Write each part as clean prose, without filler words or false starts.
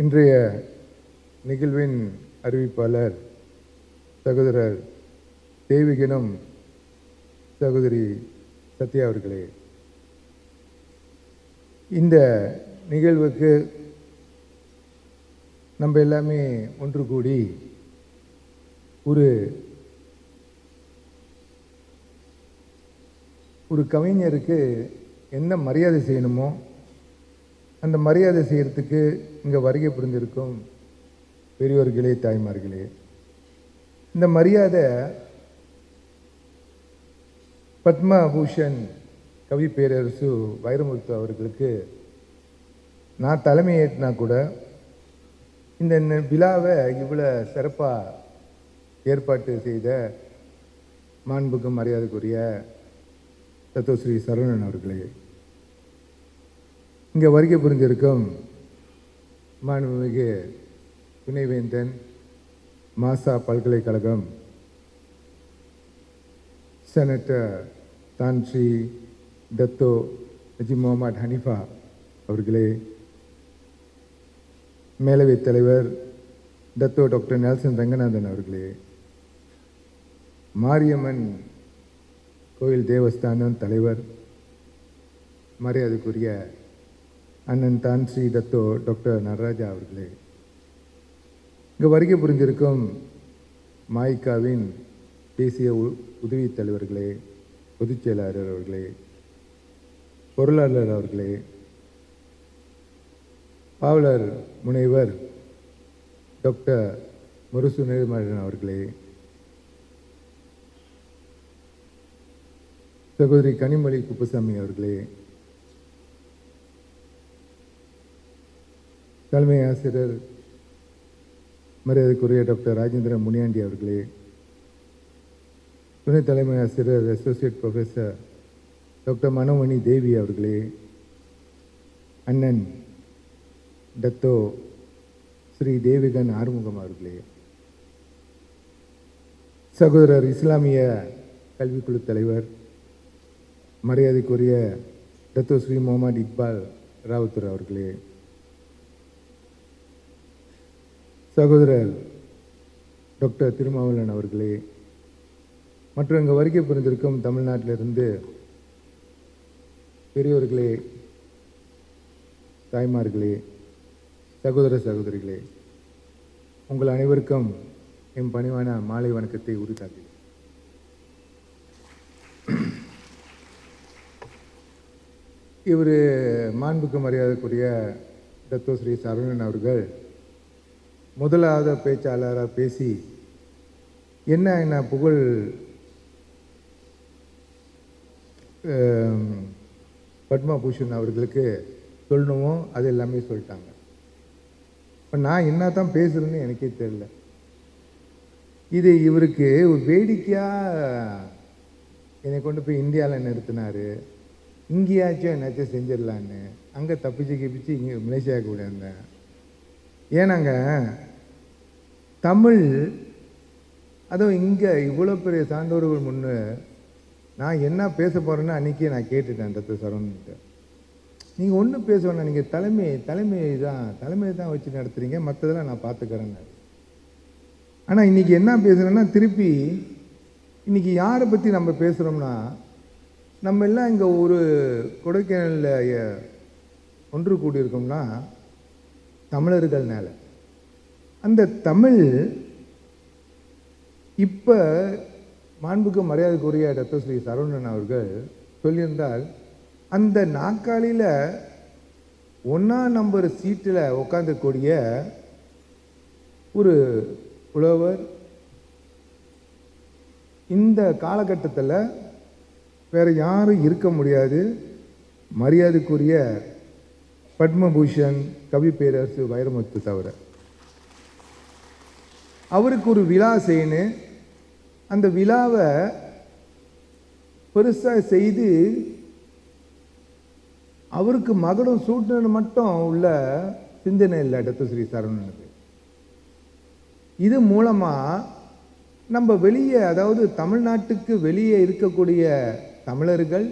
இன்றைய நிகழ்வின் அறிவிப்பாளர் சகோதரர் தேவிகனும் சகோதரி சத்யா அவர்களே, இந்த நிகழ்வுக்கு நம்ம எல்லாமே ஒன்று கூடி ஒரு கவிஞருக்கு என்ன மரியாதை செய்யணுமோ அந்த மரியாதை செய்யறதுக்கு இங்கே வருகை புரிந்திருக்கும் பெரியோர்களே, தாய்மார்களே, இந்த மரியாதை பத்மபூஷன் கவி பேரரசு வைரமுத்து அவர்களுக்கு நான் தலைமையேற்றினா கூட இந்த விழாவை இவ்வளோ சிறப்பாக ஏற்பாட்டு செய்த மாண்புக்கும் மரியாதைக்குரிய தத்துவஸ்ரீ சரவணன் அவர்களே, இங்கே வருகை புரிந்திருக்கும் மாண்புமிகு துணைவேந்தன் மாசா பல்கலைக்கழகம் செனட்டர் தான் ஸ்ரீ டத்தோ ஹஜி முகமது ஹனீஃபா அவர்களே, மேலவை தலைவர் டத்தோ டாக்டர் நெல்சன் ரங்கநாதன் அவர்களே, மாரியம்மன் கோயில் தேவஸ்தானம் தலைவர் மரியாதைக்குரிய அண்ணன் தான் ஸ்ரீ டத்தோ டாக்டர் நடராஜா அவர்களே, இங்கே வருகை புரிந்திருக்கும் மாய்காவின் தேசிய உதவி தலைவர்களே, பொதுச் செயலாளர் அவர்களே, பொருளாளர் அவர்களே, பாவலர் முனைவர் டாக்டர் முருசு நெடுமாறன் அவர்களே, சகோதரி கனிமொழி குப்புசாமி அவர்களே, தலைமை ஆசிரியர் மரியாதைக்குரிய டாக்டர் ராஜேந்திரன் முனியாண்டி அவர்களே, துணை தலைமை ஆசிரியர் அசோசியேட் ப்ரொஃபஸர் டாக்டர் மனோமணி தேவி அவர்களே, அண்ணன் டத்தோ ஸ்ரீ தேவிகன் ஆறுமுகம் அவர்களே, சகோதரர் இஸ்லாமிய கல்விக்குழு தலைவர் மரியாதைக்குரிய டத்தோ ஸ்ரீ முகமது இக்பால் ராவுத்தர் அவர்களே, சகோதரர் டாக்டர் திருமாவளவன் அவர்களே, மற்றும் இங்கே வருகை புரிந்திருக்கும் தமிழ்நாட்டிலிருந்து பெரியோர்களே, தாய்மார்களே, சகோதர சகோதரிகளே, உங்கள் அனைவருக்கும் என் பணிவான மாலை வணக்கத்தை உரித்தாக்குகிறேன். இவர் மாண்புக்கு மரியாதைக்குரிய டத்தோ ஸ்ரீ சரவணன் அவர்கள் முதலாவது பேச்சாளராக பேசி என்ன புகழ் பத்மபூஷன் அவர்களுக்கு சொல்லணுமோ அது எல்லாமே சொல்லிட்டாங்க. இப்போ நான் என்ன தான் பேசுகிறேன்னு எனக்கே தெரியல. இது இவருக்கு ஒரு வேடிக்கையாக என்னை கொண்டு போய் இந்தியாவில் நிறுத்தினார். இங்கேயாச்சும் என்னாச்சும் செஞ்சிடலான்னு அங்கே தப்பிச்சு இங்கே மலேசியாவுக்கு கூட இருந்தேன். ஏன்னாங்க தமிழ், அதுவும் இங்கே இவ்வளோ பெரிய சான்றோர்கள் முன்னே நான் என்ன பேச போகிறேன்னு அன்றைக்கி நான் கேட்டுட்டேன் டாக்டர் சரவணன்கிட்ட. நீங்கள் ஒன்றும் பேச வேணாம், நீங்கள் தலைமையை தான் வச்சு நடத்துகிறீங்க, மற்றதெல்லாம் நான் பார்த்துக்கிறேன்னு. ஆனால் இன்றைக்கி என்ன பேசுகிறேன்னா, திருப்பி இன்றைக்கி யாரை பற்றி நம்ம பேசுகிறோம்னா, நம்ம எல்லாம் இங்கே ஒரு கொடைக்கானலில் ஒன்று கூடியிருக்கோம்னா தமிழர்கள்னால. அந்த தமிழ் இப்போ மாண்புக்கு மரியாதைக்குரிய டாக்டர் ஸ்ரீ சரவணன் அவர்கள் சொல்லியிருந்தால், அந்த நாற்காலியில் 1ஆம் நம்பர் சீட்டில் உட்காந்துக்கூடிய ஒரு புலவர் இந்த காலகட்டத்தில் வேறு யாரும் இருக்க முடியாது. மரியாதைக்குரிய பத்மபூஷன் கவி பேரரசு வைரமுத்து தவிர. அவருக்கு ஒரு விழா செய்யணும். அந்த விழாவை பெருசாக செய்து அவருக்கு மகுடம் சூட்டணும் மட்டும் உள்ள சிந்தனை இல்லை டாக்டர் ஸ்ரீ சரவணனுக்கு. இது மூலமாக நம்ம வெளியே, அதாவது தமிழ்நாட்டுக்கு வெளியே இருக்கக்கூடிய தமிழர்கள்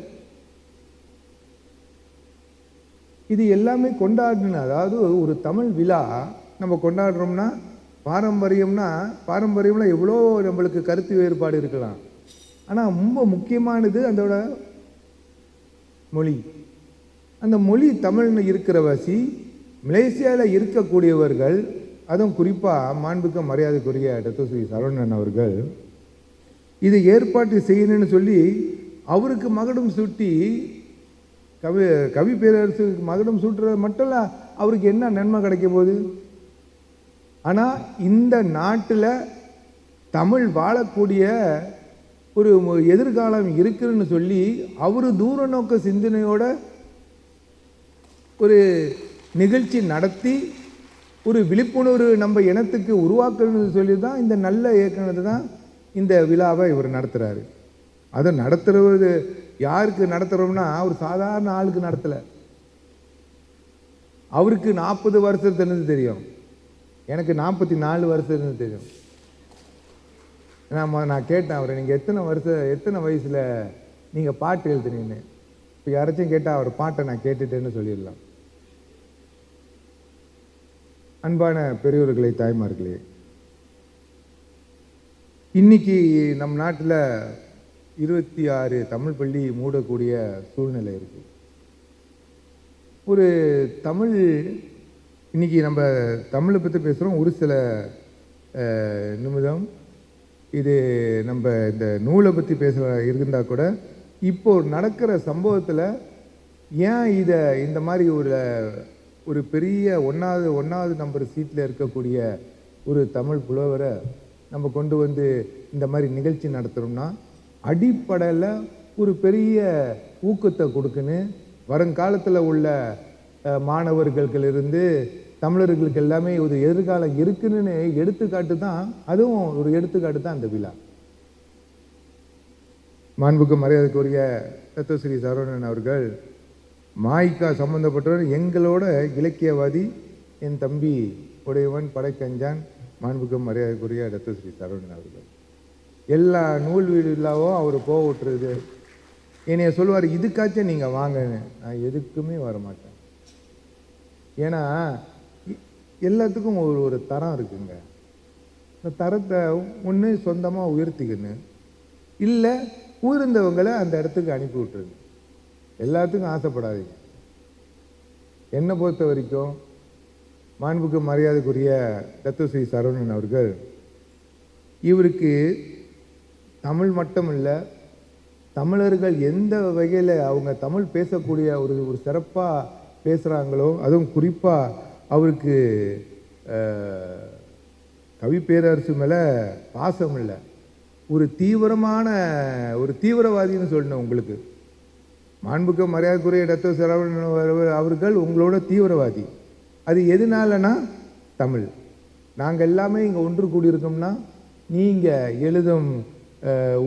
இது எல்லாமே கொண்டாடணும். அதாவது ஒரு தமிழ் விழா நம்ம கொண்டாடுறோம்னா, பாரம்பரியம்ல எவ்வளோ நம்மளுக்கு கருத்து வேறுபாடு இருக்கலாம். ஆனால் ரொம்ப முக்கியமானது அதோட மொழி. அந்த மொழி தமிழ்னு இருக்கிறவாசி மலேசியாவில் இருக்கக்கூடியவர்கள், அதுவும் குறிப்பாக மாண்புக்கு மரியாதைக்குரிய டத்தோஸ்ரீ சரவணன் அவர்கள் இதை ஏற்பாடு செய்யணும்னு சொல்லி அவருக்கு மகுடம் சூட்டி, கவி பேரரசுக்கு மகுடம் சூட்டுறது மட்டும் இல்லை, அவருக்கு என்ன நன்மை கிடைக்க போகுது? ஆனால் இந்த நாட்டில் தமிழ் வாழக்கூடிய ஒரு எதிர்காலம் இருக்குன்னு சொல்லி அவர் தூர நோக்க சிந்தனையோட ஒரு நிகழ்ச்சி நடத்தி ஒரு விழிப்புணர்வு நம்ம இனத்துக்கு உருவாக்கணும்னு சொல்லி தான் இந்த நல்ல இயக்குனது தான் இந்த விழாவை இவர் நடத்துகிறாரு. அதை நடத்துறது யாருக்கு நடத்துகிறோம்னா, ஒரு சாதாரண ஆளுக்கு நடத்தலை. அவருக்கு 40 வருஷத்துலேருந்து தெரியும், எனக்கு 44 வருஷத்துலேருந்து தெரியும். நான் கேட்டேன் அவரை, நீங்கள் எத்தனை வயசில் நீங்கள் பாட்டு எழுதுனீங்கன்னு. இப்போ யாராச்சும் கேட்டால் அவர் பாட்டை நான் கேட்டுட்டேன்னு சொல்லிடலாம். அன்பான பெரியவர்களே, தாய்மார்களே, இன்னைக்கு நம் நாட்டில் 26 தமிழ் பள்ளி மூடக்கூடிய சூழ்நிலை இருக்கு. ஒரு தமிழ், இன்னைக்கு நம்ம தமிழை பற்றி பேசுகிறோம். ஒரு சில நிமிடம் இது நம்ம இந்த நூலை பற்றி பேச இருந்தால் கூட, இப்போ நடக்கிற சம்பவத்தில் ஏன் இதை இந்த மாதிரி ஒரு பெரிய ஒன்றாவது நம்பர் சீட்டில் இருக்கக்கூடிய ஒரு தமிழ் புலவரை நம்ம கொண்டு வந்து இந்த மாதிரி நிகழ்ச்சி நடத்துகிறோம்னா, அடிப்படையில் ஒரு பெரிய ஊக்கத்தை கொடுக்குன்னு வருங்காலத்தில் உள்ள மாணவர்களிலிருந்து தமிழர்களுக்கு எல்லாமே ஒரு எதிர்காலம் இருக்குன்னு எடுத்துக்காட்டு தான், அதுவும் ஒரு எடுத்துக்காட்டு தான் அந்த விழா. மாண்புக்கு மரியாதைக்குரிய டத்தோஸ்ரீ சரவணன் அவர்கள் மாய்க்கா சம்பந்தப்பட்டவர், எங்களோட இலக்கியவாதி, என் தம்பி உடையவன் படைக்கஞ்சான் மாண்புக்கு மரியாதைக்குரிய டத்தோஸ்ரீ சரவணன் அவர்கள். எல்லா நூல் விழாவும் அவர் போக விட்டுறது. என்னைய சொல்லுவார், இதுக்காச்சும் நீங்கள் வாங்கன்னு. நான் எதுக்குமே வரமாட்டேன். ஏன்னா எல்லாத்துக்கும் ஒரு தரம் இருக்குங்க. இந்த தரத்தை ஒன்று சொந்தமாக உயர்த்திக்கணும், இல்லை உயர்ந்தவங்களை அந்த இடத்துக்கு அனுப்பி விட்டுருங்க. எல்லாத்துக்கும் ஆசைப்படாதீங்க. என்னை பொறுத்த வரைக்கும் மாண்புக்கு மரியாதைக்குரிய டத்தோஸ்ரீ சரவணன் அவர்கள், இவருக்கு தமிழ் மட்டும் இல்லை, தமிழர்கள் எந்த வகையில் அவங்க தமிழ் பேசக்கூடிய ஒரு சிறப்பாக பேசுகிறாங்களோ, அதுவும் குறிப்பாக அவருக்கு கவி பேரரசு மேலே பாசம் இல்லை, ஒரு தீவிரவாதின்னு சொல்லணும் உங்களுக்கு. மாண்புக்கு மரியாதைக்குரிய டத்தோஸ்ரீ சரவணன் அவர்கள் உங்களோட தீவிரவாதி. அது எதனாலனா தமிழ். நாங்கள் எல்லாமே இங்கே ஒன்று கூடியிருக்கோம்னா, நீங்கள் எழுதும்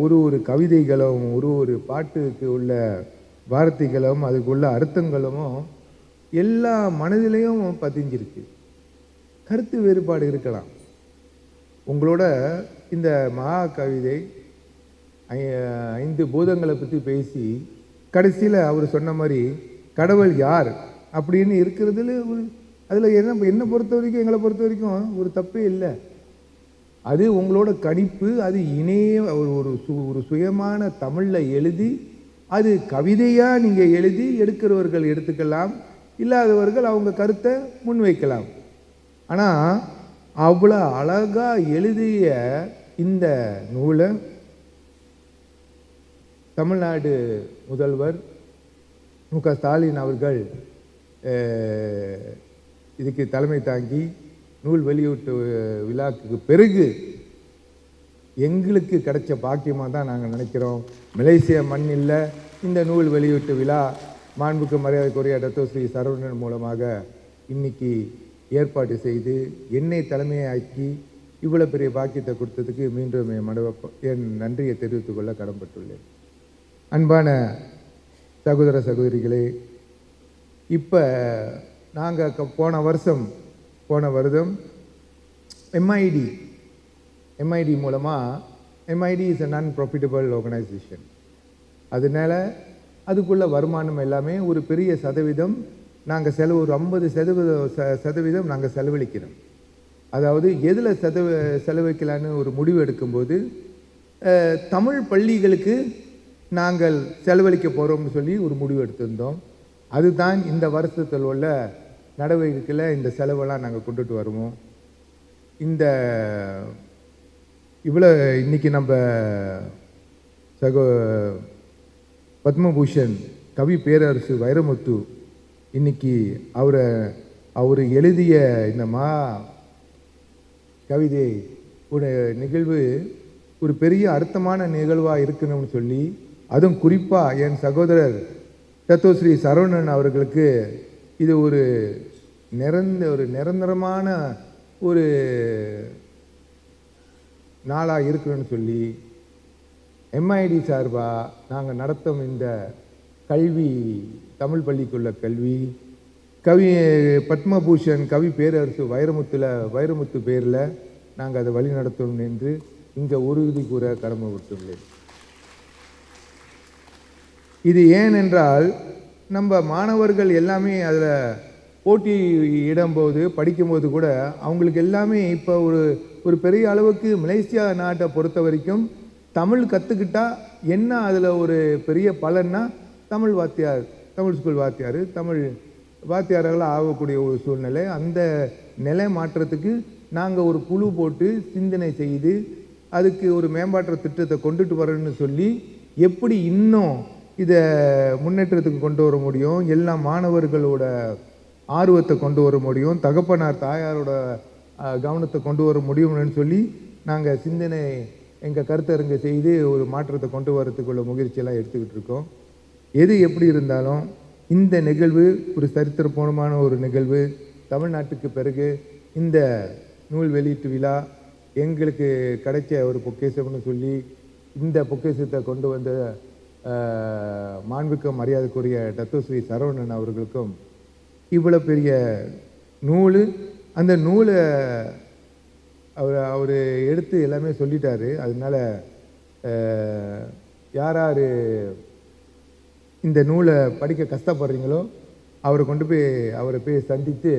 ஒரு கவிதைகளும் ஒரு பாட்டுக்கு உள்ள வார்த்தைகளும் அதுக்குள்ள அர்த்தங்களும் எல்லா மனதிலையும் பதிஞ்சிருக்கு. கருத்து வேறுபாடு இருக்கலாம். உங்களோட இந்த மகா கவிதை 5 பூதங்களை பற்றி பேசி கடைசியில் அவர் சொன்ன மாதிரி கடவுள் யார் அப்படின்னு இருக்கிறதுல அதில் என்னை பொறுத்த வரைக்கும், எங்களை பொறுத்த வரைக்கும் ஒரு தப்பே இல்லை. அது உங்களோட கணிப்பு. அது ஒரு சுயமான தமிழில் எழுதி அது கவிதையாக நீங்கள் எழுதி எடுக்கிறவர்கள் எடுத்துக்கலாம், இல்லாதவர்கள் அவங்க கருத்தை முன்வைக்கலாம். ஆனால் அவ்வளோ அழகாக எழுதிய இந்த நூலை தமிழ்நாடு முதல்வர் மு.க. ஸ்டாலின் அவர்கள் இதுக்கு தலைமை தாங்கி நூல் வெளியீட்டு விழாக்கு பிறகு எங்களுக்கு கிடைச்ச பாக்கியமாக தான் நாங்கள் நினைக்கிறோம். மலேசிய மண்ணில் இந்த நூல் வெளியீட்டு விழா மாண்புக்கு மரியாதைக்குரிய டத்தோஸ்ரீ சரவணன் மூலமாக இன்னைக்கு ஏற்பாடு செய்து என்னை தலைமையாக்கி இவ்வளோ பெரிய பாக்கியத்தை கொடுத்ததுக்கு மீண்டும் என் நன்றியை தெரிவித்துக் கொள்ள கடன்பட்டுள்ளேன். அன்பான சகோதர சகோதரிகளே, இப்போ நாங்கள் போன வருடம் எம்ஐடி மூலமாக, MIT is a non-profitable organization. அதனால அதுக்குள்ள வருமானம் எல்லாமே ஒரு பெரிய சதவீதம் நாங்கள் செலவு ஒரு 50% நாங்கள் செலவழிக்கிறோம். அதாவது எதில் செலவழிக்கலான்னு ஒரு முடிவு எடுக்கும்போது தமிழ் பள்ளிகளுக்கு நாங்கள் செலவழிக்க போகிறோம்னு சொல்லி ஒரு முடிவு எடுத்திருந்தோம். அதுதான் இந்த வருஷத்தில் உள்ள நடவடிக்கையில் இந்த செலவெல்லாம் நாங்கள் கொண்டுட்டு வருவோம். இந்த இவ்வளோ இன்னைக்கு நம்ம பத்மபூஷன் கவி பேரரசு வைரமுத்து இன்னைக்கு அவர் எழுதிய இந்த கவிதை ஒரு நிகழ்வு ஒரு பெரிய அர்த்தமான நிகழ்வாக இருக்கணும்னு சொல்லி, அதுவும் குறிப்பாக என் சகோதரர் தத்துவஸ்ரீ சரவணன் அவர்களுக்கு இது ஒரு நிரந்தரமான ஒரு நாளாக இருக்கணும்னு சொல்லி MID சார்பாக நாங்கள் நடத்தும் இந்த கல்வி, தமிழ் பள்ளிக்குள்ள கல்வி, பத்மபூஷன் கவி பேரரசு வைரமுத்து பேரில் நாங்கள் அதை வழி நடத்தணும் என்று இங்கே உறுதி கூற கடமைப்பட்டுள்ளேன். இது ஏனென்றால் நம்ம மாணவர்கள் எல்லாமே அதில் போட்டி இடும்போது படிக்கும்போது கூட அவங்களுக்கு எல்லாமே இப்போ ஒரு பெரிய அளவுக்கு மலேசியா நாட்டை பொறுத்த வரைக்கும் தமிழ் கற்றுக்கிட்டா என்ன அதில் ஒரு பெரிய பலன்னா தமிழ் ஸ்கூல் வாத்தியார், தமிழ் வாத்தியார்களாக ஆகக்கூடிய ஒரு சூழ்நிலை. அந்த நிலை மாற்றத்துக்கு நாங்கள் ஒரு குழு போட்டு சிந்தனை செய்து அதுக்கு ஒரு மேம்பாட்டு திட்டத்தை கொண்டுட்டு வரணும்னு சொல்லி எப்படி இன்னும் இதை முன்னேற்றத்துக்கு கொண்டு வர முடியும், எல்லா மாணவர்களோட ஆர்வத்தை கொண்டு வர முடியும், தகப்பனார் தாயாரோட கவனத்தை கொண்டு வர முடியும்னு சொல்லி நாங்கள் சிந்தனை எங்கள் கருத்தரங்கை செய்து ஒரு மாற்றத்தை கொண்டு வரத்துக்குள்ள முயற்சியெல்லாம் எடுத்துக்கிட்டு இருக்கோம். எது எப்படி இருந்தாலும் இந்த நிகழ்வு ஒரு சரித்திரபூர்வமான ஒரு நிகழ்வு. தமிழ்நாட்டுக்கு பிறகு இந்த நூல் வெளியீட்டு விழா எங்களுக்கு கிடைச்ச ஒரு பொக்கிஷம்னு சொல்லி இந்த பொக்கிஷத்தை கொண்டு வந்த மாண்புக்கும் மரியாதைக்குரிய தத்துவஸ்ரீ சரவணன் அவர்களுக்கும் இவ்வளோ பெரிய நூல், அந்த நூலை அவர் எடுத்து எல்லாமே சொல்லிட்டாரு. அதனால யார் இந்த நூலை படிக்க கஷ்டப்படுறீங்களோ அவரை போய் சந்தித்து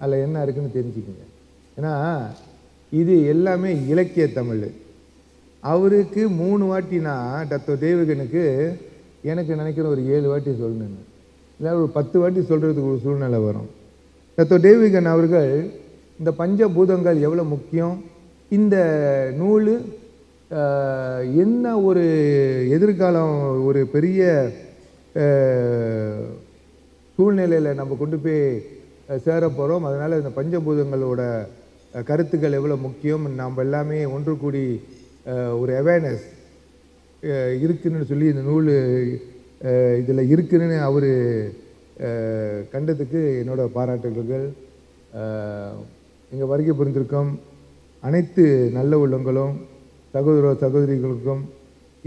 அதில் என்ன இருக்குன்னு தெரிஞ்சுக்கோங்க. ஏன்னா இது எல்லாமே இலக்கிய தமிழ். அவருக்கு 3 வாட்டினா டாக்டர் தேவகனுக்கு எனக்கு நினைக்கிற ஒரு 7 வாட்டி சொல்லணுன்னு, இல்லை ஒரு 10 வாட்டி சொல்கிறதுக்கு ஒரு சூழ்நிலை வரும். டாக்டர் தேவகன் அவர்கள் இந்த பஞ்சபூதங்கள் எவ்வளோ முக்கியம், இந்த நூல் என்ன ஒரு எதிர்காலம் ஒரு பெரிய சூழ்நிலையில் நம்ம கொண்டு போய் சேர போகிறோம். அதனால் இந்த பஞ்சபூதங்களோட கருத்துக்கள் எவ்வளோ முக்கியம், நம்ம எல்லாமே ஒன்று கூடி ஒரு அவேர்னஸ் இருக்குன்னு சொல்லி இந்த நூல் இதில் இருக்குன்னு அவர் கண்டதுக்கு என்னோட பாராட்டுகள். எங்கள் வருகை புரிந்திருக்கும் அனைத்து நல்ல உள்ளங்களும் சகோதரிகளுக்கும்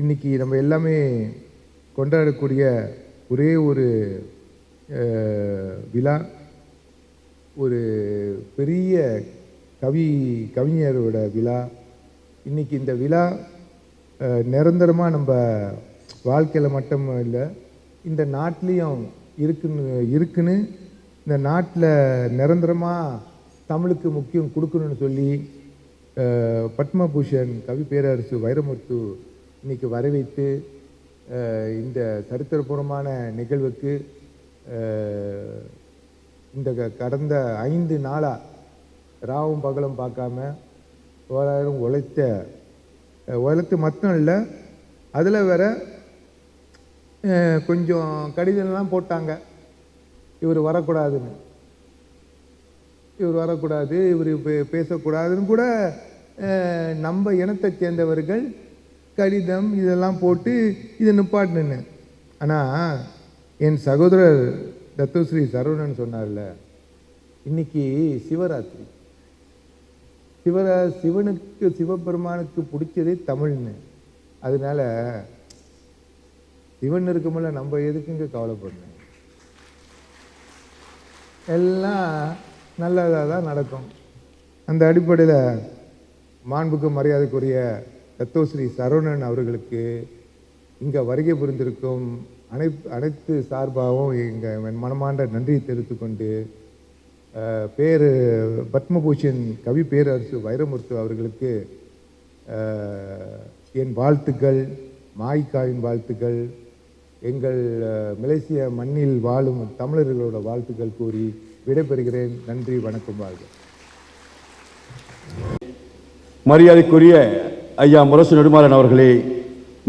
இன்றைக்கி நம்ம எல்லாமே கொண்டாடக்கூடிய ஒரே ஒரு விழா, ஒரு பெரிய கவிஞரோட விழா. இன்றைக்கி இந்த விழா நிரந்தரமாக நம்ம வாழ்க்கையில் மட்டும் இல்லை, இந்த நாட்டிலையும் இருக்குன்னு இந்த நாட்டில் நிரந்தரமாக தமிழுக்கு முக்கியம் கொடுக்கணும்னு சொல்லி பத்மபூஷன் கவி பேரரசு வைரமுத்து இன்றைக்கி வரவைத்து இந்த சரித்திரபூர்வமான நிகழ்வுக்கு இந்த கடந்த 5 நாளாக ராவும் பகலும் பார்க்காம ஓராயிரம் உழைத்து மட்டும் இல்லை, அதில் வேற கொஞ்சம் கடிதம்லாம் போட்டாங்க, இவர் வரக்கூடாதுன்னு, இவர் பேசக்கூடாதுன்னு கூட நம்ம இனத்தை சேர்ந்தவர்கள் கடிதம் இதெல்லாம் போட்டு இதை நிப்பாட்டுன்னு. ஆனால் என் சகோதரர் தத்துவஸ்ரீ சரவணன் சொன்னார்ல, இன்னைக்கு சிவராத்திரி, சிவபெருமானுக்கு பிடிச்சதே தமிழ்னு. அதனால சிவன் இருக்கும்போல நம்ம எதுக்குங்க கவலைப்படணும், எல்லாம் நல்லதாக தான் நடக்கும். அந்த அடிப்படையில் மாண்புக்கு மரியாதைக்குரிய தத்துவஸ்ரீ சரவணன் அவர்களுக்கு இங்கே வருகை புரிந்திருக்கும் அனைத்து சார்பாகவும் என் மனமார்ந்த நன்றியை தெரிவித்துக்கொண்டு பத்மபூஷன் கவி பேரரசு வைரமுத்து அவர்களுக்கு என் வாழ்த்துக்கள், மாய்காவின் வாழ்த்துக்கள், எங்கள் மலேசிய மண்ணில் வாழும் தமிழர்களோட வாழ்த்துக்கள் கூறி விடைபெறுகிறேன். நன்றி, வணக்கம், வாழ்க. மரியாதைக்குரிய ஐயா முரசு நெடுமாறன் அவர்களே,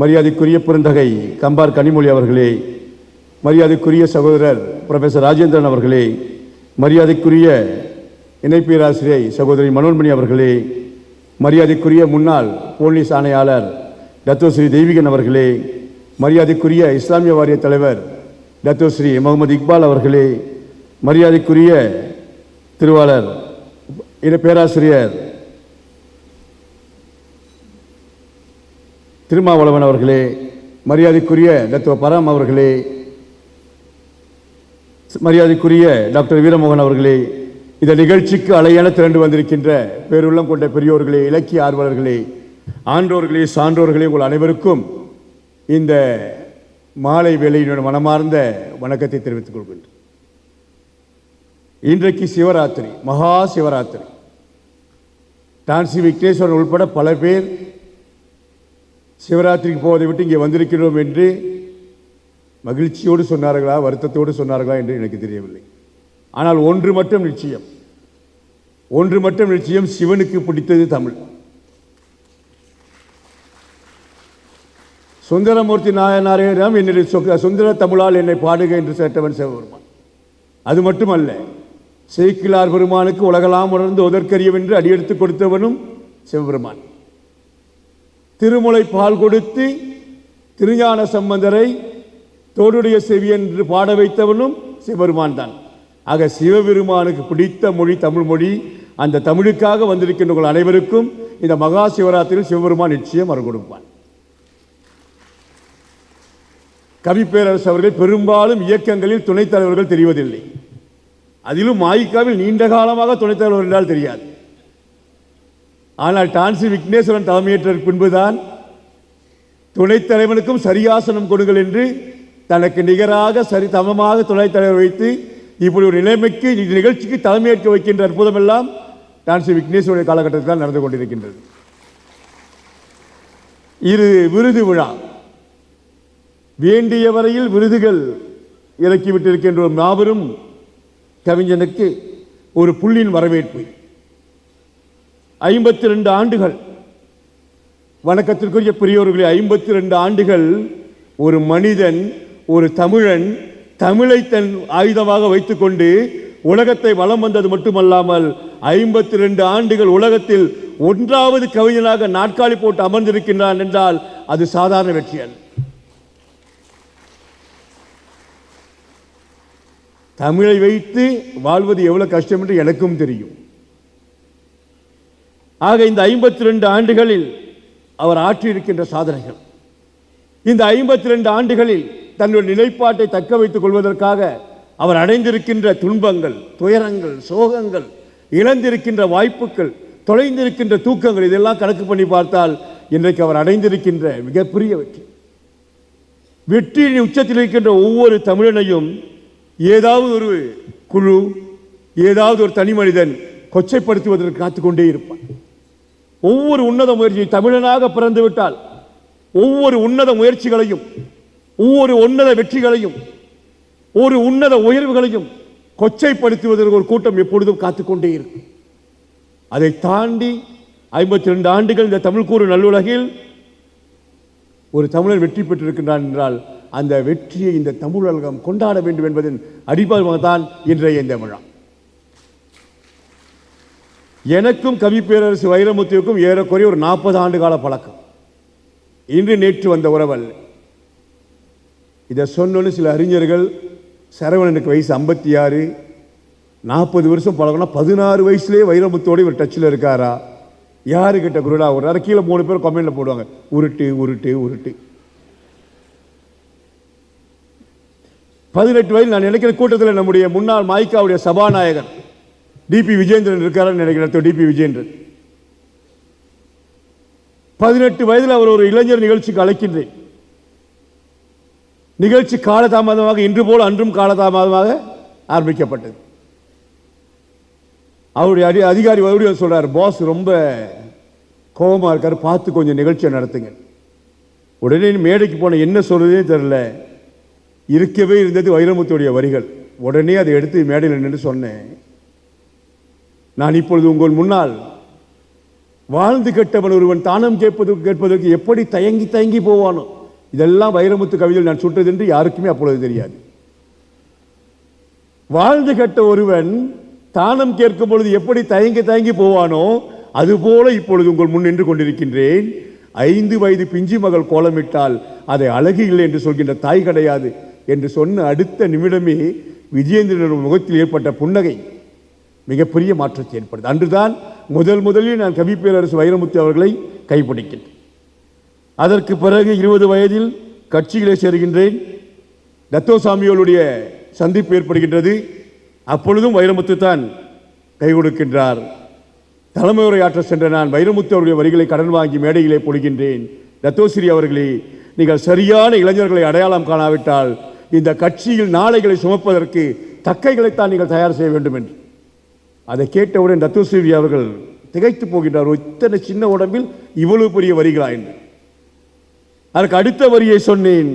மரியாதைக்குரிய பெருந்தகை கம்பார் கனிமொழி அவர்களே, மரியாதைக்குரிய சகோதரர் புரொஃபசர் ராஜேந்திரன் அவர்களே, மரியாதைக்குரிய இணை பேராசிரியை சகோதரி மனோன்மணி அவர்களே, மரியாதைக்குரிய முன்னாள் போலீஸ் ஆணையாளர் டத்தோஸ்ரீ தெய்வீகன் அவர்களே, மரியாதைக்குரிய இஸ்லாமிய வாரிய தலைவர் டத்தோஸ்ரீ முகமது இக்பால் அவர்களே, மரியாதைக்குரிய திருவாளர் பேராசிரியர் திருமாவளவன் அவர்களே, மரியாதைக்குரிய டாக்டர் பராம் அவர்களே, மரியாதைக்குரிய டாக்டர் வீரமோகன் அவர்களே, இந்த நிகழ்ச்சிக்கு அலையென திரண்டு வந்திருக்கின்ற பேருள்ளம் கொண்ட பெரியோர்களே, இலக்கிய ஆர்வலர்களே, ஆன்றோர்களே, சான்றோர்களே, உங்கள் அனைவருக்கும் இந்த மாலை வேளையினுடைய மனமார்ந்த வணக்கத்தை தெரிவித்துக் கொள்கின்றேன். இன்றைக்கு சிவராத்திரி, மகா சிவராத்திரி. டான்சி விக்னேஸ்வரன் உள்பட பல பேர் சிவராத்திரிக்கு போவதை விட்டு இங்கே வந்திருக்கிறோம் என்று மகிழ்ச்சியோடு சொன்னார்களா, வருத்தத்தோடு சொன்னார்களா என்று எனக்கு தெரியவில்லை. ஆனால் ஒன்று மட்டும் நிச்சயம், சிவனுக்கு பிடித்தது தமிழ். சுந்தரமூர்த்தி நாயனாரிடம் என்னுடைய சுந்தர தமிழால் என்னை பாடுக என்று கேட்டவன் சிவபெருமான். அது மட்டுமல்ல, சேக்கிழார் பெருமானுக்கு உலகலாம் உணர்ந்து உதற்கரியவென்று அடியெடுத்து கொடுத்தவனும் சிவபெருமான். திருமுலை பால் கொடுத்து திருஞான சம்பந்தரை தோடுடைய செவி என்று பாட வைத்தவனும் சிவபெருமான் தான். ஆக சிவபெருமானுக்கு பிடித்த மொழி தமிழ் மொழி. அந்த தமிழுக்காக வந்திருக்கின்ற அனைவருக்கும் இந்த மகா சிவராத்திரியில் சிவபெருமான் நிச்சயம் அருள் கொடுப்பான். கவி பேரரசு அவர்கள் பெரும்பாலும் இயக்கங்களில் துணைத் தலைவர்கள் தெரிவதில்லை. அதிலும் மாய்காவில் நீண்ட காலமாக துணைத் தலைவர் என்றால் தெரியாது. ஆனால் டான்சி விக்னேஸ்வரன் தலைமையேற்ற பின்புதான் துணைத் தலைவனுக்கும் சரியாசனம் கொடுங்கள் என்று தனக்கு நிகராக சமமாக துணைத் தலைவர் வைத்து இப்படி ஒரு நிலைமைக்கு நிகழ்ச்சிக்கு தலைமையேற்க வைக்கின்ற அற்புதமெல்லாம் டான்சி விக்னேஸ்வரன் காலகட்டத்தில் நடந்து கொண்டிருக்கின்றது. இது விருது விழா. வேண்டிய வரையில் விருதுகள் இறக்கிவிட்டிருக்கின்ற ஒரு மாபெரும் கவிஞனுக்கு ஒரு புள்ளின் வரவேற்பு. 52 ஆண்டுகள், வணக்கத்திற்குரிய பெரியோர்களே, 52 ஆண்டுகள் ஒரு மனிதன், ஒரு தமிழன் தமிழை தன் ஆயுதமாக வைத்துக்கொண்டு உலகத்தை வலம் வந்தது மட்டுமல்லாமல் 52 ஆண்டுகள் உலகத்தில் 1வது கவிஞனாக நாற்காலி போட்டு அமர்ந்திருக்கின்றான் என்றால் அது சாதாரண வெற்றி அல்ல. தமிழை வைத்து வாழ்வது எவ்வளவு கஷ்டம் என்று எனக்கும் தெரியும். ஆக இந்த 52 ஆண்டுகளில் அவர் ஆற்றியிருக்கின்ற சாதனைகள், இந்த 52 ஆண்டுகளில் தன்னுடைய நிலைப்பாட்டை தக்க வைத்துக் கொள்வதற்காக அவர் அடைந்திருக்கின்ற துன்பங்கள், துயரங்கள், சோகங்கள், இழந்திருக்கின்ற வாய்ப்புகள், தொலைந்திருக்கின்ற தூக்கங்கள், இதெல்லாம் கணக்கு பண்ணி பார்த்தால் இன்றைக்கு அவர் அடைந்திருக்கின்ற மிகப்பெரிய வெற்றி. வெற்றியின் உச்சத்தில் இருக்கின்ற ஒவ்வொரு தமிழனையும் ஏதாவது ஒரு குழு, ஏதாவது ஒரு தனி மனிதன் கொச்சைப்படுத்துவதற்கு காத்துக்கொண்டே இருப்பான். ஒவ்வொரு உன்னத முயற்சி, தமிழனாக பிறந்து விட்டால் ஒவ்வொரு உன்னத முயற்சிகளையும், ஒவ்வொரு உன்னத வெற்றிகளையும், ஒரு உன்னத உயர்வுகளையும் கொச்சைப்படுத்துவதற்கு ஒரு கூட்டம் எப்பொழுதும் காத்துக்கொண்டே இருக்கும். அதை தாண்டி 52 ஆண்டுகள் இந்த தமிழ் கூறு நல்லுலகில் ஒரு தமிழர் வெற்றி பெற்றிருக்கின்றான் என்றால் அந்த வெற்றியை இந்த தமிழ் உலகம் கொண்டாட வேண்டும் என்பதன் அடிப்படைதான் இன்றைய இந்த விழா. எனக்கும் கவி பேரரசு வைரமுத்துவுக்கும் ஏறக்குறைய ஒரு 40 ஆண்டு கால பழக்கம். இன்று நேற்று வந்த உறவல்ல. இதை சொன்னோன்னு சில அறிஞர்கள், சரவணனுக்கு வயசு 56, 40 வருஷம் பழகணும், 16 வயசுலேயே வைரமுத்தோடு இவர் டச்சில் இருக்காரா, யாருக்கிட்ட குருடா ஒரு கீழே 3 பேர் கமெண்ட்ல போடுவாங்க, உருட்டு உருட்டு உருட்டு. 18 வயதில் நான் நினைக்கிற கூட்டத்தில் நம்முடைய முன்னாள் மாய்காவுடைய சபாநாயகர் டிபி விஜேந்திரன் இருக்காருன்னு நினைக்கிறேன். டிபி விஜேந்திரன் 18 வயதில் அவர் ஒரு இளைஞர் நிகழ்ச்சிக்கு அழைக்கின்றேன். நிகழ்ச்சி காலதாமதமாக இன்று போல அன்றும் காலதாமதமாக ஆரம்பிக்கப்பட்டது. அவருடைய அதிகாரி மறுபடியும் சொல்றார், பாஸ் ரொம்ப கோபமாக இருக்காரு, பார்த்து கொஞ்சம் நிகழ்ச்சியை நடத்துங்க. உடனே மேடைக்கு போன என்ன சொல்றதே தெரியல. இருக்கவே இருந்தது வைரமுத்துடைய வரிகள். உடனே அதை எடுத்து மேடையில் நின்று சொன்னேன், நான் இப்பொழுது உங்கள் முன்னால் வாழ்ந்து கெட்டவன் ஒருவன் தானம் கேட்பதற்கு எப்படி தயங்கி தயங்கி போவானோ, இதெல்லாம் வைரமுத்து கவிதையில் நான் சுட்டது என்று யாருக்குமே அப்பொழுது தெரியாது. வாழ்ந்து கெட்ட ஒருவன் தானம் கேட்கும் பொழுது எப்படி தயங்கி தயங்கி போவானோ, அதுபோல இப்பொழுது உங்கள் முன் நின்று கொண்டிருக்கின்றேன். 5 வயது பிஞ்சு மகள் கோலமிட்டால் அதை அழகு இல்லை என்று சொல்கின்ற தாய் கிடையாது என்று சொன்ன அடுத்த நிமிடமே விஜயேந்திரன் முகத்தில் ஏற்பட்ட புன்னகை மிகப்பெரிய மாற்றத்தை ஏற்படுது. அன்றுதான் முதலில் நான் கவி பேரரசு வைரமுத்து அவர்களை கைப்பிடிக்கின்றேன். அதற்கு பிறகு 20 வயதில் கட்சியிலே சேர்கின்றேன். தத்தோசாமியோளுடைய சந்திப்பு ஏற்படுகின்றது. அப்பொழுதும் வைரமுத்து தான் கை கொடுக்கின்றார். தலைமை உரையாற்ற சென்ற நான் வைரமுத்து அவருடைய வரிகளை கடன் வாங்கி மேடையிலே பொழிகின்றேன். தத்தோஸ்ரீ அவர்களே, நீங்கள் சரியான இளைஞர்களை அடையாளம் காணாவிட்டால் இந்த கட்சியில் நாளைகளை சுமப்பதற்கு தக்கைகளைத்தான் நீங்கள் தயார் செய்ய வேண்டும் என்று. அதை கேட்டவுடன் தத்தோஸ்ரீ அவர்கள் திகைத்து போகின்றார். இத்தனை சின்ன உடம்பில் இவ்வளவு பெரிய வரிகளா என்று. அதற்கு அடுத்த வரியை சொன்னேன்,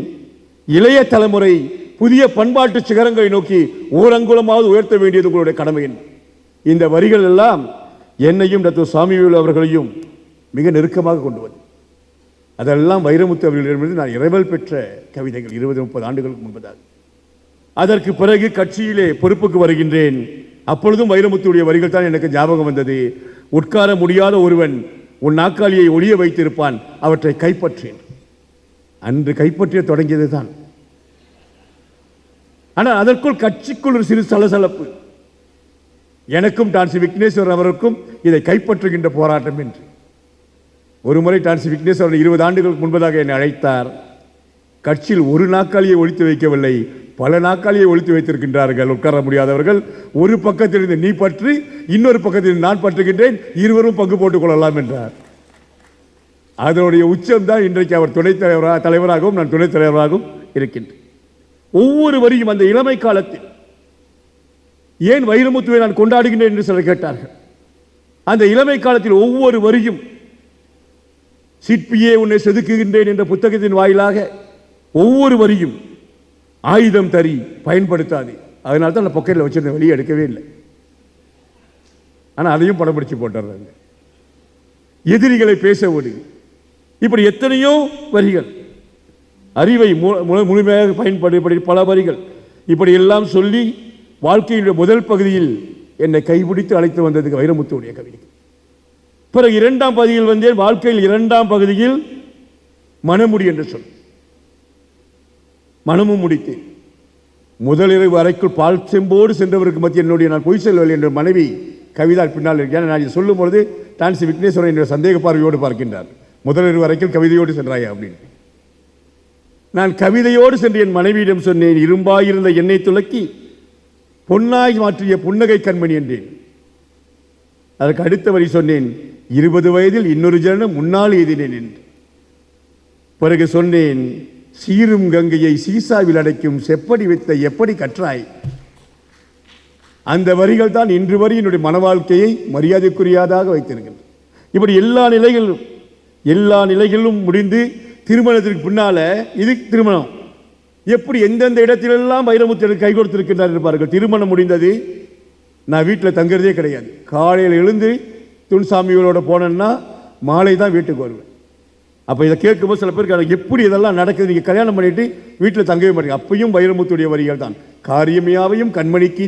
இளைய தலைமுறை புதிய பண்பாட்டு சிகரங்களை நோக்கி ஓரங்குலமாவது உயர்த்த வேண்டியது உங்களுடைய கடமை. இந்த வரிகள் எல்லாம் என்னையும் டாக்டர் சாமிவேலு அவர்களையும் மிக நெருக்கமாக கொண்டு வந்து, அதெல்லாம் வைரமுத்து அவர்களிடமிருந்து நான் இறைவல் பெற்ற கவிதைகள் 20-30 ஆண்டுகளுக்கு முன்பதாக. அதற்கு பிறகு கட்சியிலே பொறுப்புக்கு வருகின்றேன். அப்பொழுதும் வைரமுத்துடைய வரிகள் தான் எனக்கு ஞாபகம் வந்தது. உட்கார முடியாத ஒருவன் உன் நாற்காலியை ஒளிய வைத்திருப்பான், அவற்றை கைப்பற்றேன். அன்று கைப்பற்றிய தொடங்கியது தான். ஆனால் அதற்குள் கட்சிக்குள் ஒரு சிறு சலசலப்பு. எனக்கும் டான்சி விக்னேஸ்வரன் அவருக்கும் இதை கைப்பற்றுகின்ற போராட்டம் என்று. ஒரு முறை டான்சி விக்னேஸ்வரன் 20 ஆண்டுகளுக்கு முன்பதாக என்னை அழைத்தார். கட்சியில் ஒரு நாற்காலியை ஒழித்து வைக்கவில்லை, பல நாற்காலியை ஒழித்து வைத்திருக்கின்றார்கள் உட்கார முடியாதவர்கள். ஒரு பக்கத்திலிருந்து நீ பற்றி, இன்னொரு பக்கத்தில் நான் பற்றுகின்றேன், இருவரும் பங்கு போட்டுக் கொள்ளலாம் என்றார். அதனுடைய உச்சம்தான் இன்றைக்கு அவர் தலைவராகவும் நான் துணைத் தலைவராகவும் இருக்கின்றேன். ஒவ்வொரு வரியும் அந்த இளமை காலத்தில் ஏன் வைரமுத்துவை நான் கொண்டாடுகின்றேன் என்று சிலர் கேட்டார்கள். அந்த இளமை காலத்தில் ஒவ்வொரு வரியும் சிற்பியே உன்னை செதுக்குகின்றேன் என்ற புத்தகத்தின் வாயிலாக ஒவ்வொரு வரியும் ஆயுதம் தரி பயன்படுத்தாது. அதனால தான் நான் பொக்கையில் வச்சிருந்த வெளியே எடுக்கவே இல்லை. ஆனால் அதையும் படம் பிடிச்சு போட்டுறாங்க. எதிரிகளை பேச விடு, இப்படி எத்தனையோ வரிகள், அறிவை முழுமையாக பயன்படுத்தி பல வரிகள், இப்படி எல்லாம் சொல்லி வாழ்க்கையுடைய முதல் பகுதியில் என்னை கைபிடித்து அழைத்து வந்ததுக்கு வைரமுத்துடைய கவிதை. பிறகு 2ஆம் பகுதியில் வந்தேன். வாழ்க்கையில் 2ஆம் பகுதியில் மனமுடி என்று சொல், மனமும் முடித்தேன். முதலிரவு அறைக்குள் பால் செம்போடு சென்றவருக்கு மத்திய என்னுடைய நான் பொய் செல்வல் என்ற மனைவி கவிதா பின்னால் இருக்கேன். நான் இதை சொல்லும் பொழுது டான்சி விக்னேஸ்வரன் என்னுடைய சந்தேக பார்வையோடு பார்க்கின்றார். முதலிரவு அறைக்குள் கவிதையோடு சென்றாயா அப்படின்னு. நான் கவிதையோடு சென்று என் மனைவியிடம் சொன்னேன், இரும்பாயிருந்த எண்ணெய் துளக்கி பொன்னாய் மாற்றிய புன்னகை கண்மணி என்றேன். அதற்கு அடுத்த வரி சொன்னேன், 20 வயதில் இன்னொரு ஜனம் முன்னால் எழுதினேன் என்று. பிறகு சொன்னேன், சீரும் கங்கையை சீசாவில் அடைக்கும் செப்படி வித்த எப்படி கற்றாய். அந்த வரிகள் தான் இன்று வரை என்னுடைய மன வாழ்க்கையை மரியாதைக்குரியாதாக வைத்திருக்கின்றன. இப்படி எல்லா நிலைகளிலும் முடிந்து திருமணத்திற்கு பின்னால இது திருமணம் எப்படி எந்தெந்த இடத்திலெல்லாம் வைரமுத்து கை கொடுத்திருக்கின்றார் இருப்பார்கள். திருமணம் முடிந்தது, நான் வீட்டில் தங்குறதே கிடையாது. காலையில் எழுந்து துன்சாமிகளோட போனேன்னா மாலை தான் வீட்டுக்கு வருவேன். அப்போ இதை கேட்கும்போது சில பேருக்கு எப்படி இதெல்லாம் நடக்குது, நீங்கள் கல்யாணம் பண்ணிட்டு வீட்டில் தங்கவே மாட்டீங்க. அப்பையும் வைரமுத்துடைய வரிகள் தான், காரியமையாவையும் கண்மணிக்கு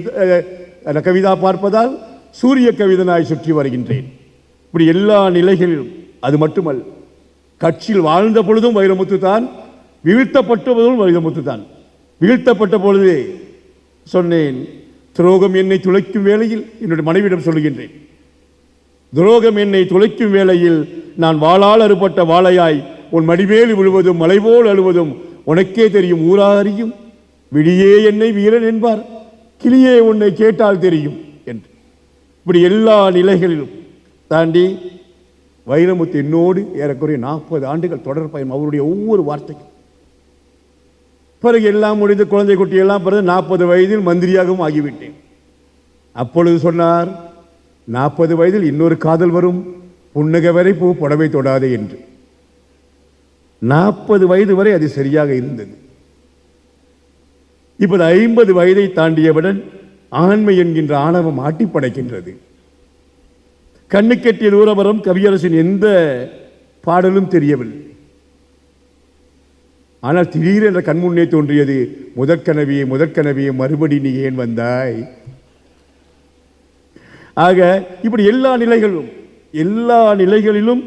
கவிதா பார்ப்பதால் சூரிய கவிதனாய் சுற்றி வருகின்றேன். இப்படி எல்லா நிலைகளிலும். அது மட்டுமல்ல, கட்சியில் வாழ்ந்த பொழுதும் வைரமுத்து தான், வீழ்த்தப்பட்ட பொழுதும் வைரமுத்து தான். வீழ்த்தப்பட்ட பொழுதே சொன்னேன், துரோகம் என்னை துளைக்கும் வேளையில் என்னுடைய மனைவியிடம் சொல்லுகின்றேன், துரோகம் என்னை துளைக்கும் வேளையில் நான் வாளால் அறுபட்ட வாழையாய் உன் மடிமேல் விழுவதும் மலைபோல் அழுவதும் உனக்கே தெரியும் ஊராரியும், விடியே என்னை வீரன் என்பார், கிளியே உன்னை கேட்டால் தெரியும் என்று. இப்படி எல்லா நிலைகளிலும் தாண்டி வைரமுத்து என்னோடு ஏறக்குறைய 40 ஆண்டுகள் தொடர் பயணம். அவருடைய ஒவ்வொரு வார்த்தைக்கும் பிறகு எல்லாம் முடிந்து குழந்தை குட்டியெல்லாம் பிறகு 40 வயதில் மந்திரியாகவும் ஆகிவிட்டேன். அப்பொழுது சொன்னார், 40 வயதில் இன்னொரு காதல் வரும், புன்னகை வரை பூ புடவை தொடாதே என்று. 40 வயது வரை அது சரியாக இருந்தது. இப்போது 50 வயதை தாண்டியவுடன் ஆண்மை என்கின்ற ஆணவம் ஆட்டி படைக்கின்றது. கண்ணுக்கெட்டிய தூரவரம் கவியரசின் எந்த பாடலும் தெரியவில்லை. ஆனால் திடீரென்ற கண்முன்னே தோன்றியது, முதற்கனவியே மறுபடி நீ ஏன் வந்தாய். ஆக இப்படி எல்லா நிலைகளிலும்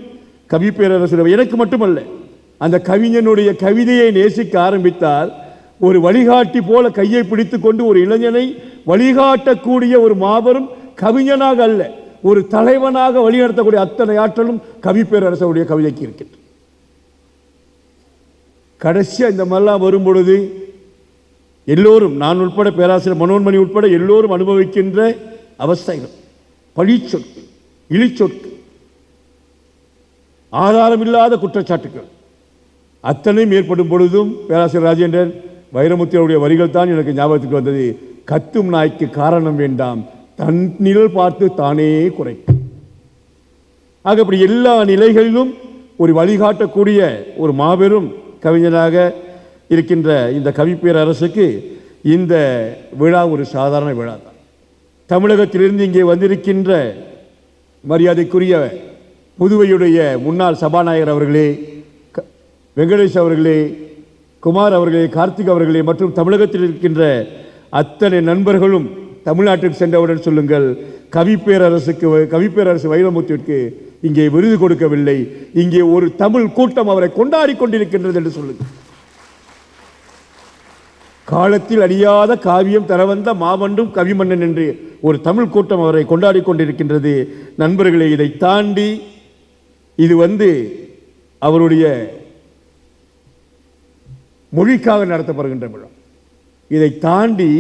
கவி பேரரசு எனக்கு மட்டுமல்ல, அந்த கவிஞனுடைய கவிதையை நேசிக்க ஆரம்பித்தால் ஒரு வழிகாட்டி போல கையை பிடித்துக் கொண்டு ஒரு இளைஞனை வழிகாட்டக்கூடிய ஒரு மாபெரும் கவிஞனாக அல்ல, ஒரு தலைவனாக வழிநடத்தக்கூடிய அத்தனை ஆற்றலும் கவி பேரரசுடைய கவிதைக்கு இருக்கின்றது. கடைசியாக இந்த மாதிரிலாம் வரும்பொழுது எல்லோரும், நான் உட்பட, பேராசிரியர் மனோன்மணி உட்பட எல்லோரும் அனுபவிக்கின்ற அவஸ்தைகள், பழிச்சொற்கள், இழிச்சொற்கள், ஆதாரமில்லாத குற்றச்சாட்டுகள் அத்தனையும் ஏற்படும் பொழுதும் பேராசிரியர் ராஜேந்திரன் வைரமுத்தியருடைய வரிகள் தான் எனக்கு ஞாபகத்துக்கு வந்தது. கத்தும் நாய்க்கு காரணம் வேண்டாம், தன் நிழல் பார்த்து தானே குறைக்கும். ஆக இப்படி எல்லா நிலைகளிலும் ஒரு வழிகாட்டக்கூடிய ஒரு மாபெரும் கவிஞனாக இருக்கின்ற இந்த கவி பேரரசுக்கு இந்த விழா ஒரு சாதாரண விழா தான். தமிழகத்திலிருந்து இங்கே வந்திருக்கின்ற மரியாதைக்குரிய புதுவையுடைய முன்னாள் சபாநாயகர் அவர்களே, வெங்கடேஷ் அவர்களே, குமார் அவர்களே, கார்த்திக் அவர்களே மற்றும் தமிழகத்தில் இருக்கின்ற அத்தனை நண்பர்களும் தமிழ்நாட்டிற்கு சென்றவுடன் சொல்லுங்கள், கவி பேரரசு வைரமுத்துவிற்கு இங்கே விருது கொடுக்கவில்லை, இங்கே ஒரு தமிழ் கூட்டம் அவரை கொண்டாடி கொண்டிருக்கின்றது என்று சொல்லுங்கள். காலத்தில் அழியாத காவியம் தரவந்த மாமன்றும் கவிமன்னன் என்று ஒரு தமிழ் கூட்டம் அவரை கொண்டாடி கொண்டிருக்கின்றது. நண்பர்களே, இதை தாண்டி இது அவருடைய மொழிக்காக நடத்தப்படுகின்ற விழா. இதை தாண்டி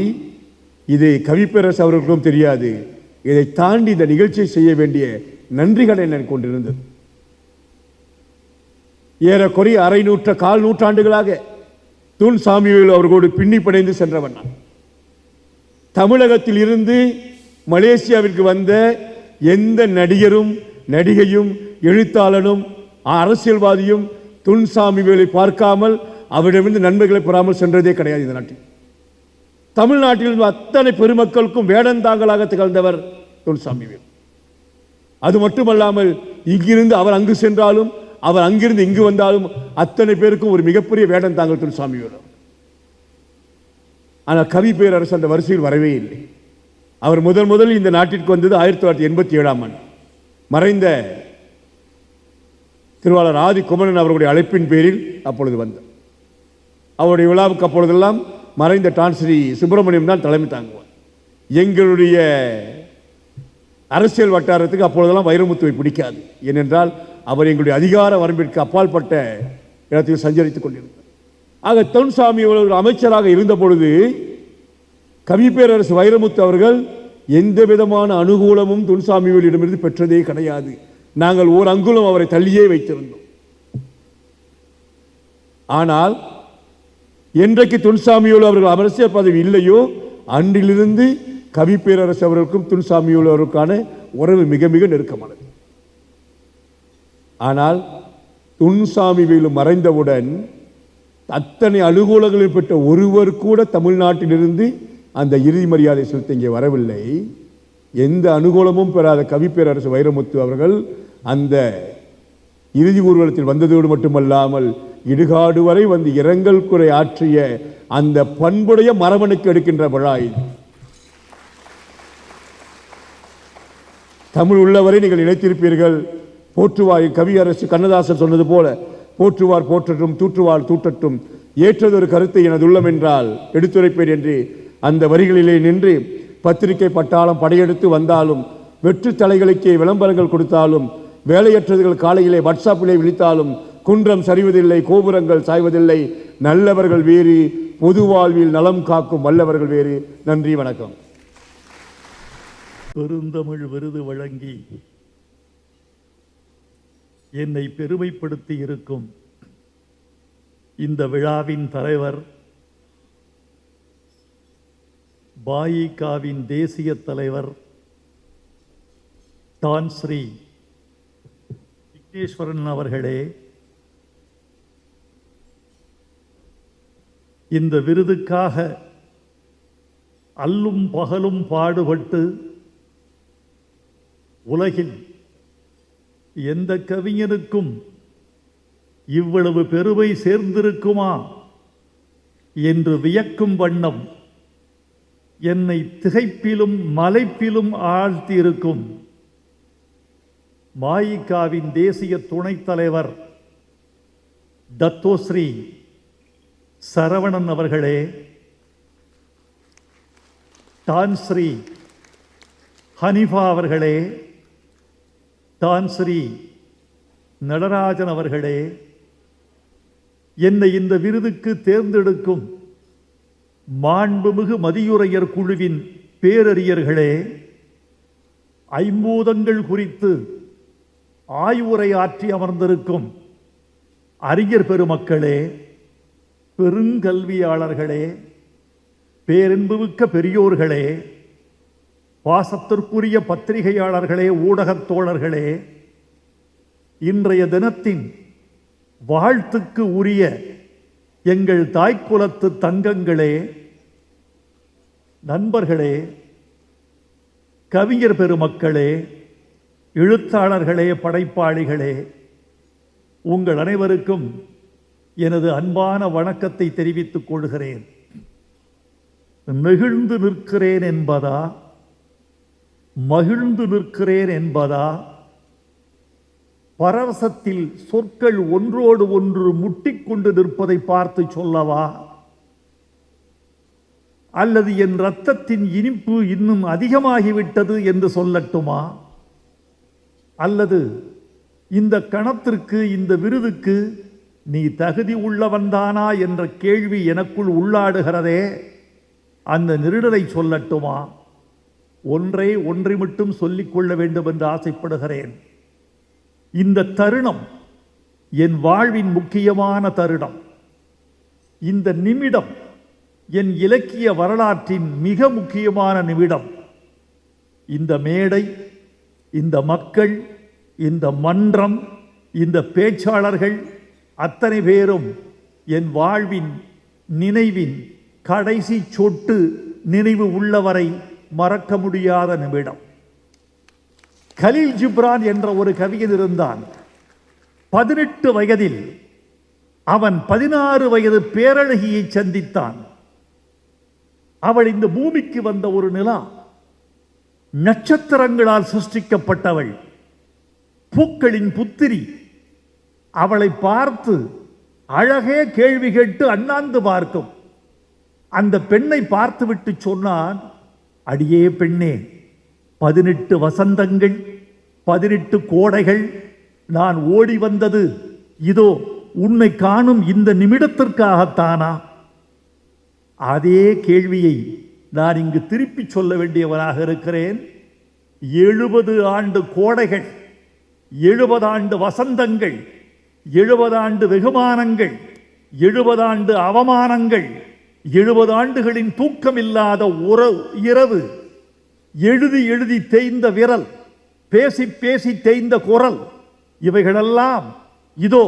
இது கவிப்பேரரசு அவர்களுக்கும் தெரியாது. இதை தாண்டி இந்த நிகழ்ச்சியை செய்ய வேண்டிய நன்றிகளை எனக்கு கொண்டிருந்தது. ஏறக்குறைய கால் நூற்றாண்டுகளாக தூண் சாமிவேலு அவர்களோடு பின்னி பிணைந்து சென்றவன் நான். தமிழகத்தில் இருந்து மலேசியாவிற்கு வந்த எந்த நடிகரும் நடிகையும் எழுத்தாளனும் அரசியல்வாதியும் தூண் சாமிவேலை பார்க்காமல் அவரிடமிருந்து நன்மைகளை பெறாமல் சென்றதே கிடையாது. இந்த நாட்டில் தமிழ்நாட்டில் அத்தனை பெருமக்களுக்கும் வேடந்தாங்களாக திகழ்ந்தவர் தூண் சாமிவேல். அது மட்டுமல்லாமல் இங்கிருந்து அவர் அங்கு சென்றாலும் அவர் அங்கிருந்து இங்கு வந்தாலும் அத்தனை பேருக்கும் ஒரு மிகப்பெரிய வேடந்தாங்கல் தூண் சாமிவேல். ஆனால் கவி பேரரசு அந்த வரிசையில் வரவே இல்லை. அவர் முதலில் இந்த நாட்டிற்கு வந்தது 1987ஆம் ஆண்டு. மறைந்த திருவாளர் ஆதி குமரன் அவர்களுடைய அழைப்பின் பேரில் அப்பொழுது வந்தார். அவருடைய விழாவுக்கு அப்பொழுதெல்லாம் மறைந்த டான்ஸ்ரீ சுப்பிரமணியம் தான் தலைமை தாங்குவார். எங்களுடைய அரசியல் வட்டாரத்துக்கு அப்பொழுதெல்லாம் வைரமுத்துவை பிடிக்காது. ஏனென்றால் அவர் எங்களுடைய அதிகார வரம்பிற்கு அப்பாற்பட்ட இடத்தில் சஞ்சரித்துக் கொண்டிருந்தார். ஆக தொன்சாமி அவர்கள் அமைச்சராக இருந்த பொழுது கவி பேரரசு வைரமுத்து அவர்கள் எந்த விதமான அனுகூலமும் தொன்சாமியிடமிருந்து பெற்றதே கிடையாது. நாங்கள் ஓர் அங்குலம் அவரை தள்ளியே வைத்திருந்தோம். ஆனால் என்றைக்கு துன்சாமியோடு அவர்கள் அரசியல் பதவி இல்லையோ அன்றிலிருந்து கவி பேரரசு அவர்களுக்கும் துன்சாமியோடு அவருக்கான உறவு மிக மிக நெருக்கமானது. ஆனால் துன்சாமிவேலு மறைந்தவுடன் அத்தனை அலுவலகங்களில் பெற்ற ஒருவர் கூட தமிழ்நாட்டிலிருந்து அந்த இறுதி மரியாதை செலுத்த இங்கே வரவில்லை. எந்த அனுகூலமும் பெறாத கவி பேரரசு வைரமுத்து அவர்கள் அந்த இறுதி ஊர்வலத்தில் வந்ததோடு மட்டுமல்லாமல் இடுகாடு வரை வந்து இரங்கல் குறை ஆற்றிய அந்த பண்புடைய மரபணுக்கு எடுக்கின்ற விழா இது. தமிழ் உள்ளவரை நீங்கள் நினைத்திருப்பீர்கள். போற்றுவார் கவியரசு கண்ணதாசன் சொன்னது போல, போற்றுவார் போற்றட்டும், தூற்றுவார் தூற்றட்டும், ஏற்றதொரு கருத்தை எனது உள்ளம் என்றால் எடுத்துரைப்பேன் என்று அந்த வரிகளிலே நின்று பத்திரிகை பட்டாளம் படையெடுத்து வந்தாலும், வெற்று தலைகளுக்கே விளம்பரங்கள் கொடுத்தாலும், வேலையற்றவர்கள் காலையிலே வாட்ஸ்அப்பிலே விழித்தாலும் குன்றம் சரிவதில்லை, கோபுரங்கள் சாய்வதில்லை, நல்லவர்கள் வேறு, பொது வாழ்வில் நலம் காக்கும் வல்லவர்கள் வேறு. நன்றி, வணக்கம். பெருந்தமிழ் விருது வழங்கி என்னை பெருமைப்படுத்தி இருக்கும் இந்த விழாவின் தலைவர் பாயிகாவின் தேசிய தலைவர் தான் ஸ்ரீ விக்னேஸ்வரன் அவர்களே, இந்த விருதுக்காக அல்லும் பகலும் பாடுபட்டு உலகில் எந்த கவிஞனுக்கும் இவ்வளவு பெருமை சேர்ந்திருக்குமா என்று வியக்கும் வண்ணம் என்னை திகைப்பிலும் மலைப்பிலும் ஆழ்த்தியிருக்கும் மாயிகாவின் தேசிய துணைத் தலைவர் தத்தோஸ்ரீ சரவணன் அவர்களே, தான் ஸ்ரீ ஹனிஃபா அவர்களே, தான் ஸ்ரீ நடராஜன் அவர்களே, என்னை இந்த விருதுக்கு தேர்ந்தெடுக்கும் மாண்புமிகு மதியுரையர் குழுவின் பேரறிஞர்களே, ஐம்பூதங்கள் குறித்து ஆய்வுரை ஆற்றி அமர்ந்திருக்கும் அறிஞர் பெருமக்களே, பெருங்கல்வியாளர்களே, பேரன்புமிக்க பெரியோர்களே, பாசத்திற்குரிய பத்திரிகையாளர்களே, ஊடகத் தோழர்களே, இன்றைய தினத்தின் வாழ்த்துக்கு உரிய எங்கள் தாய்க்குலத்து தங்கங்களே, நண்பர்களே, கவிஞர் பெருமக்களே, எழுத்தாளர்களே, படைப்பாளிகளே, உங்கள் அனைவருக்கும் எனது அன்பான வணக்கத்தை தெரிவித்துக் கொள்கிறேன். நெகிழ்ந்து நிற்கிறேன் என்பதா, மகிழ்ந்து நிற்கிறேன் என்பதா, பரவசத்தில் சொற்கள் ஒன்றோடு ஒன்று முட்டிக்கொண்டு நிற்பதை பார்த்து சொல்லவா, அல்லது என் இரத்தத்தின் இனிப்பு இன்னும் அதிகமாகிவிட்டது என்று சொல்லட்டுமா, அல்லது இந்த கணத்திற்கு, இந்த விருதுக்கு நீ தகுதி உள்ளவன்தானா என்ற கேள்வி எனக்குள் உள்ளாடுகிறதே, அந்த நெருடலை சொல்லட்டுமா? ஒன்றை மட்டும் சொல்லிக்கொள்ள வேண்டும் என்று ஆசைப்படுகிறேன். இந்த தருணம் என் வாழ்வின் முக்கியமான தருணம். இந்த நிமிடம் என் இலக்கிய வரலாற்றின் மிக முக்கியமான நிமிடம். இந்த மேடை, இந்த மக்கள், இந்த மன்றம், இந்த பேச்சாளர்கள் அத்தனை பேரும் என் வாழ்வின் நினைவின் கடைசி சொட்டு நினைவு உள்ளவரை மறக்க முடியாத நிமிடம். கலீல் ஜிப்ரான் என்ற ஒரு கவிஞன் இருந்தான். 18 வயதில் அவன் 16 வயது பேரழகியை சந்தித்தான். அவள் இந்த பூமிக்கு வந்த ஒரு நிலா, நட்சத்திரங்களால் சிருஷ்டிக்கப்பட்டவள், பூக்களின் புத்திரி. அவளை பார்த்து அழகே கேள்வி கேட்டு அண்ணாந்து பார்க்கும். அந்த பெண்ணை பார்த்துவிட்டு சொன்னான், அடியே பெண்ணே, 18 வசந்தங்கள், 18 கோடைகள் நான் ஓடி வந்தது இதோ உன்னை காணும் இந்த நிமிடத்திற்காகத்தானா? அதே கேள்வியை நான் இங்கு திருப்பி சொல்ல வேண்டியவனாக இருக்கிறேன். 70 ஆண்டு கோடைகள், 70 ஆண்டு வசந்தங்கள், 70 ஆண்டு வெகுமானங்கள், 70 ஆண்டு அவமானங்கள், 70 ஆண்டுகளின் தூக்கமில்லாத இரவு, எழுதி எழுதி தேய்ந்த விரல், பேசி பேசி தேய்ந்த குரல், இவைகளெல்லாம் இதோ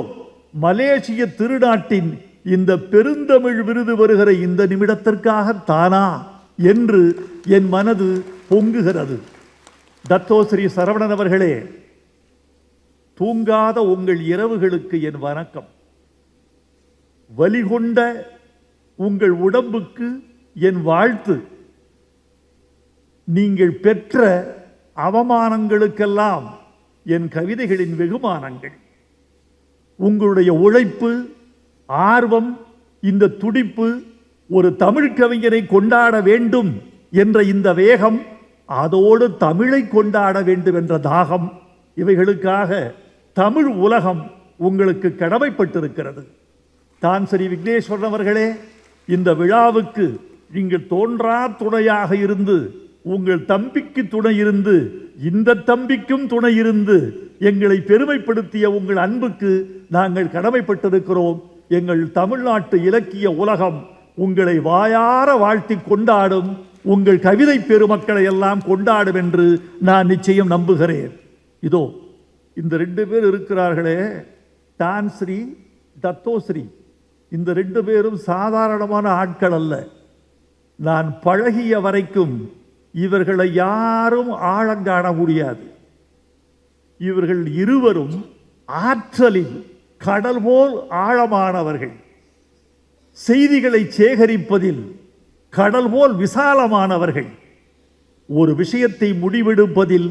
மலேசிய திருநாட்டின் இந்த பெருந்தமிழ் விருது வருகிற இந்த நிமிடத்திற்காக தானா என்று என் மனது பொங்குகிறது. தத்தோஸ்ரீ சரவணன் அவர்களே, தூங்காத உங்கள் இரவுகளுக்கு என் வணக்கம். வலிகொண்ட உங்கள் உடம்புக்கு என் வாழ்த்து. நீங்கள் பெற்ற அவமானங்களுக்கெல்லாம் என் கவிதைகளின் வெகுமானங்கள். உங்களுடைய உழைப்பு, ஆர்வம், இந்த துடிப்பு, ஒரு தமிழ் கவிஞரை கொண்டாட வேண்டும் என்ற இந்த வேகம், அதோடு தமிழை கொண்டாட வேண்டும் என்ற தாகம், இவைகளுக்காக தமிழ் உலகம் உங்களுக்கு கடமைப்பட்டிருக்கிறது. தான் ஸ்ரீ விக்னேஸ்வரன் அவர்களே, இந்த விழாவுக்கு நீங்கள் தோன்றா துணையாக இருந்து, உங்கள் தம்பிக்கு துணை இருந்து, இந்த தம்பிக்கும் துணை இருந்து எங்களை பெருமைப்படுத்திய உங்கள் அன்புக்கு நாங்கள் கடமைப்பட்டிருக்கிறோம். எங்கள் தமிழ்நாட்டு இலக்கிய உலகம் உங்களை வாயார வாழ்த்தி கொண்டாடும். உங்கள் கவிதை பெருமக்களை எல்லாம் கொண்டாடும் என்று நான் நிச்சயம் நம்புகிறேன். இதோ இந்த 2 பேர் இருக்கிறார்களே, டான்ஸ்ரீ, தத்தோஸ்ரீ, இந்த 2 பேரும் சாதாரணமான ஆட்கள் அல்ல. நான் பழகிய வரைக்கும் இவர்களை யாரும் ஆழங்காண முடியாது. இவர்கள் இருவரும் ஆற்றலில் கடல் போல் ஆழமானவர்கள், செய்திகளை சேகரிப்பதில் கடல் போல் விசாலமானவர்கள், ஒரு விஷயத்தை முடிவெடுப்பதில்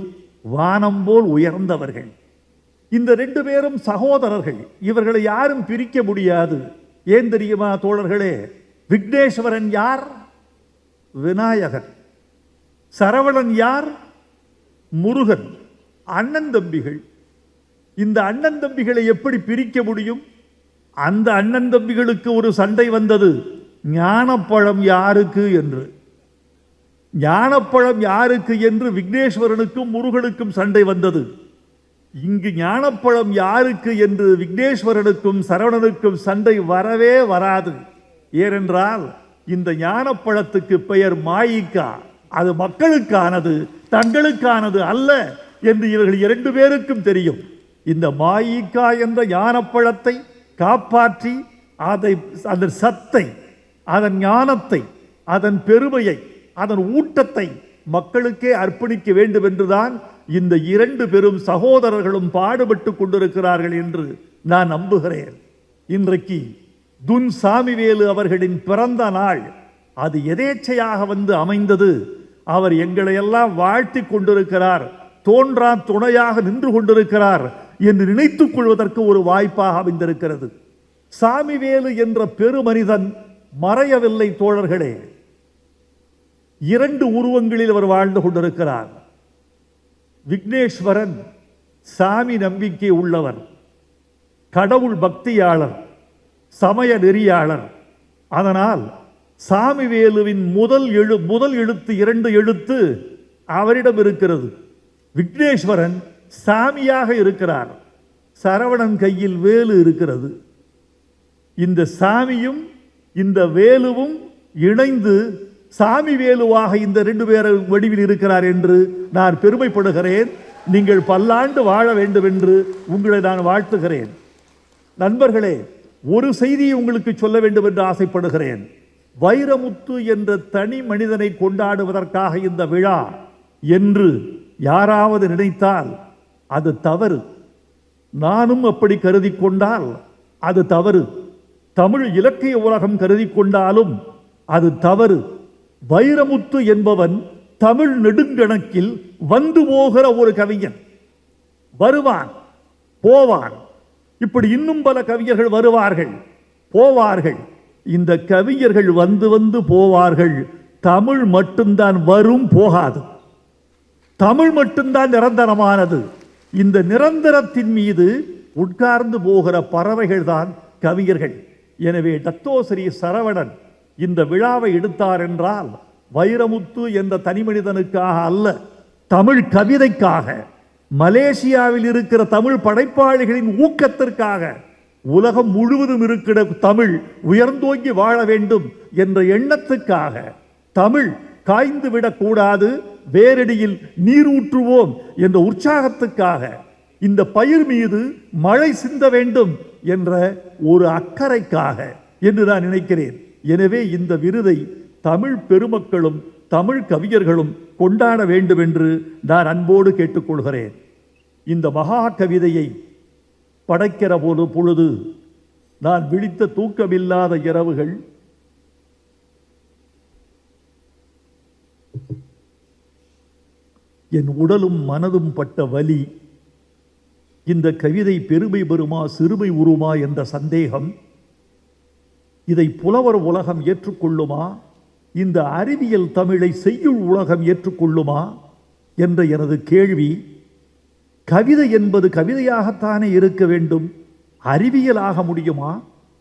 வானம் போல் உயர்ந்தவர்கள். இந்த 2 பேரும் சகோதரர்கள். இவர்களை யாரும் பிரிக்க முடியாது. ஏன் தெரியுமா தோழர்களே? விக்னேஸ்வரன் யார்? விநாயகர். சரவணன் யார்? முருகன். அண்ணன் தம்பிகள். இந்த அண்ணன் தம்பிகளை எப்படி பிரிக்க முடியும்? அந்த அண்ணன் தம்பிகளுக்கு ஒரு சண்டை வந்தது, ஞானப்பழம் யாருக்கு என்று. ஞானப்பழம் யாருக்கு என்று விக்னேஸ்வரனுக்கும் முருகனுக்கும் சண்டை வந்தது. இங்கு ஞானப்பழம் யாருக்கு என்று விக்னேஸ்வரனுக்கும் சரவணனுக்கும் சண்டை வரவே வராது. ஏனென்றால் இந்த ஞானப்பழத்துக்கு பெயர் மாயிக்கா. அது மக்களுக்கானது, தங்களுக்கானது அல்ல என்று இவர்கள் 2 பேருக்கும் தெரியும். இந்த மாயிக்கா என்ற ஞானப்பழத்தை காப்பாற்றி அதன் சத்தை, அதன் ஞானத்தை, அதன் பெருமையை, அதன் ஊட்டத்தை மக்களுக்கே அர்ப்பணிக்க வேண்டும் என்றுதான் இந்த 2 பெரும் சகோதரர்களும் பாடுபட்டு கொண்டிருக்கிறார்கள் என்று நான் நம்புகிறேன். இன்றைக்கு துன் சாமிவேலு அவர்களின் பிறந்த நாள். அது எதேச்சையாக வந்து அமைந்தது. அவர் எங்களை எல்லாம் வாழ்த்தி கொண்டிருக்கிறார், தோன்றா துணையாக நின்று கொண்டிருக்கிறார் என்று நினைத்துக் கொள்வதற்கு ஒரு வாய்ப்பாக அமைந்திருக்கிறது. சாமிவேலு என்ற பெருமனிதன் மறையவில்லை தோழர்களே. 2 உருவங்களில் அவர் வாழ்ந்து கொண்டிருக்கிறார். விக்னேஸ்வரன் சாமி நம்பிக்கை உள்ளவர், கடவுள் பக்தியாளர், சமய நெறியாளர். அதனால் சாமிவேலுவின் முதல் எழுத்து 2 எழுத்து அவரிடம் இருக்கிறது. விக்னேஸ்வரன் சாமியாக இருக்கிறார், சரவணன் கையில் வேலு இருக்கிறது. இந்த சாமியும் இந்த வேலுவும் இணைந்து சாமி வேலுவாக இந்த 2 பேர் வடிவில் இருக்கிறார் என்று நான் பெருமைப்படுகிறேன். நீங்கள் பல்லாண்டு வாழ வேண்டும் என்று உங்களை நான் வாழ்த்துகிறேன். நண்பர்களே, ஒரு செய்தியை உங்களுக்கு சொல்ல வேண்டும் என்று ஆசைப்படுகிறேன். வைரமுத்து என்ற தனி மனிதனை கொண்டாடுவதற்காக இந்த விழா என்று யாராவது நினைத்தால் அது தவறு. நானும் அப்படி கருதி கொண்டால் அது தவறு. தமிழ் இலக்கிய உலகம் கருதி கொண்டாலும் அது தவறு. வைரமுத்து என்பவன் தமிழ் நெடுங்கணக்கில் வந்து போகிற ஒரு கவிஞன். வருவான், போவான். இப்படி இன்னும் பல கவிஞர்கள் வருவார்கள், போவார்கள். இந்த கவிஞர்கள் வந்து வந்து போவார்கள். தமிழ் மட்டும்தான் வரும், போகாது. தமிழ் மட்டும்தான் நிரந்தரமானது. இந்த நிரந்தரத்தின் மீது உட்கார்ந்து போகிற பறவைகள் தான் கவிஞர்கள். எனவே தத்தோஸ்ரீ சரவணன் இந்த விழாவை எடுத்தார் என்றால் வைரமுத்து என்ற தனி மனிதனுக்காக அல்ல, தமிழ் கவிதைக்காக, மலேசியாவில் இருக்கிற தமிழ் படைப்பாளிகளின் ஊக்கத்திற்காக, உலகம் முழுவதும் இருக்கிற தமிழ் உயர்ந்தோங்கி வாழ வேண்டும் என்ற எண்ணத்துக்காக, தமிழ் காய்ந்து விடக்கூடாது, வேரடியில் நீர் ஊற்றுவோம் என்ற உற்சாகத்துக்காக, இந்த பயிர் மீது மழை சிந்த வேண்டும் என்ற ஒரு அக்கறைக்காக என்று நான் நினைக்கிறேன். எனவே இந்த விருதை தமிழ் பெருமக்களும் தமிழ் கவிஞர்களும் கொண்டாட வேண்டும் என்று நான் அன்போடு கேட்டுக்கொள்கிறேன். இந்த மகா கவிதையை படைக்கிற பொழுது நான் விழித்த தூக்கமில்லாத இரவுகள், என் உடலும் மனதும் பட்ட வலி, இந்த கவிதை பெருமை பெறுமா சிறுமை உருமா என்ற சந்தேகம், இதை புலவர் உலகம் ஏற்றுக்கொள்ளுமா, இந்த அறிவியல் தமிழை செய்யுள் உலகம் ஏற்றுக்கொள்ளுமா என்ற எனது கேள்வி. கவிதை என்பது கவிதையாகத்தானே இருக்க வேண்டும், அறிவியலாக முடியுமா?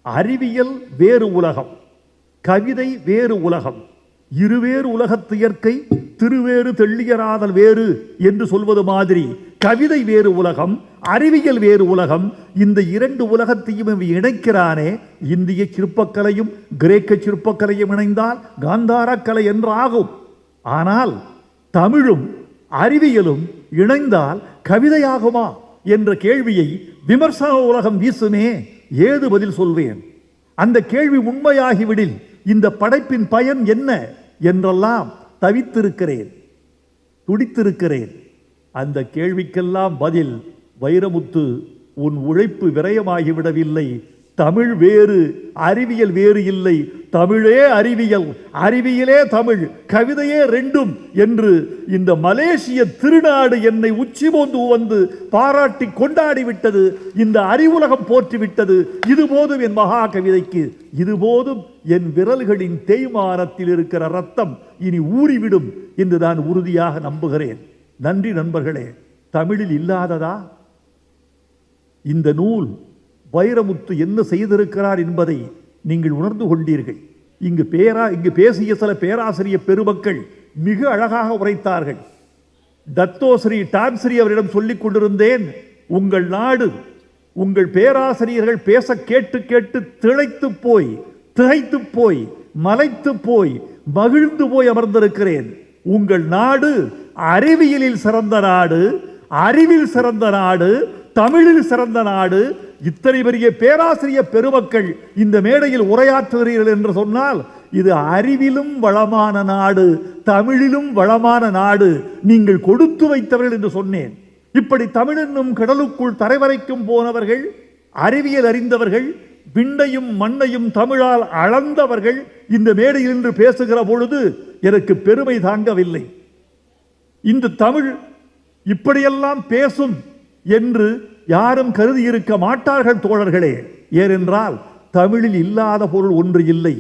அறிவியல் வேறு உலகம், கவிதை வேறு உலகம். இருவேறு உலகத்து இயற்கை திருவேறு தெள்ளியராதல் வேறு என்று சொல்வது மாதிரி கவிதை வேறு உலகம், அறிவியல் வேறு உலகம். இந்த 2 உலகத்தையும் இணைக்கிறானே. இந்திய சிற்பக்கலையும் கிரேக்க சிற்பக்கலையும் இணைந்தால் காந்தார கலை என்று ஆகும். ஆனால் தமிழும் அறிவியலும் இணைந்தால் கவிதையாகுமா என்ற கேள்வியை விமர்சன உலகம் வீசுமே, ஏது பதில் சொல்வேன்? அந்த கேள்வி உண்மையாகிவிடில் இந்த படைப்பின் பயன் என்ன என்றெல்லாம் தவித்திருக்கிறேன், துடித்திருக்கிறேன். அந்த கேள்விக்கெல்லாம் பதில், வைரமுத்து, உன் உழைப்பு விரயமாகிவிடவில்லை. தமிழ் வேறு, அறிவியல் வேறு இல்லை. தமிழே அறிவியல், அறிவியலே தமிழ், கவிதையே ரெண்டும் என்று இந்த மலேசிய திருநாடு என்னை உச்சி மோந்து வந்து பாராட்டி கொண்டாடி விட்டது. இந்த அறிவுலகம் போற்றிவிட்டது. இது போதும் என் மகா கவிதைக்கு, இது போதும் என் விரல்களின் தேய்மானத்தில் இருக்கிற ரத்தம் இனி ஊறிவிடும் என்று நான் உறுதியாக நம்புகிறேன். நன்றி நண்பர்களே. தமிழில் இல்லாததா? இந்த நூல் வைரமுத்து என்ன செய்திருக்கிறார் என்பதை நீங்கள் உணர்ந்து கொண்டீர்கள். இங்கு பேசிய சில பேராசிரியர் பெருமக்கள் மிக அழகாக உரைத்தார்கள். தத்தோஸ்ரீ டான்ஸ்ரீ அவரிடம் சொல்லிக் கொண்டிருந்தேன், உங்கள் நாடு, உங்கள் பேராசிரியர்கள் பேச கேட்டு கேட்டு திகைத்து போய் மலைத்து போய் மகிழ்ந்து போய் அமர்ந்திருக்கிறேன். உங்கள் நாடு அறிவியலில் சிறந்த நாடு, அறிவில் சிறந்த நாடு, தமிழில் சிறந்த நாடு. இத்தனை பெரிய பேராசிரியர் பெருமக்கள் இந்த மேடையில் உரையாற்றுகிறீர்கள் என்று சொன்னால் இது அறிவிலும் வளமான நாடு, தமிழிலும் வளமான நாடு. நீங்கள் கொடுத்து வைத்தவர்கள் என்று சொன்னேன். இப்படி தமிழ் என்னும் கடலுக்குள் தரைவரைக்கும் போனவர்கள், அறிவியல் அறிந்தவர்கள், விண்ணையும் மண்ணையும் தமிழால் அளந்தவர்கள் இந்த மேடையில் நின்று பேசுகிற பொழுது எனக்கு பெருமை தாங்கவில்லை. இந்த தமிழ் இப்படியெல்லாம் பேசும் என்று யாரும் கருதி இருக்க மாட்டார்கள் தோழர்களே. ஏனென்றால் தமிழில் இல்லாத பொருள் ஒன்று இல்லை.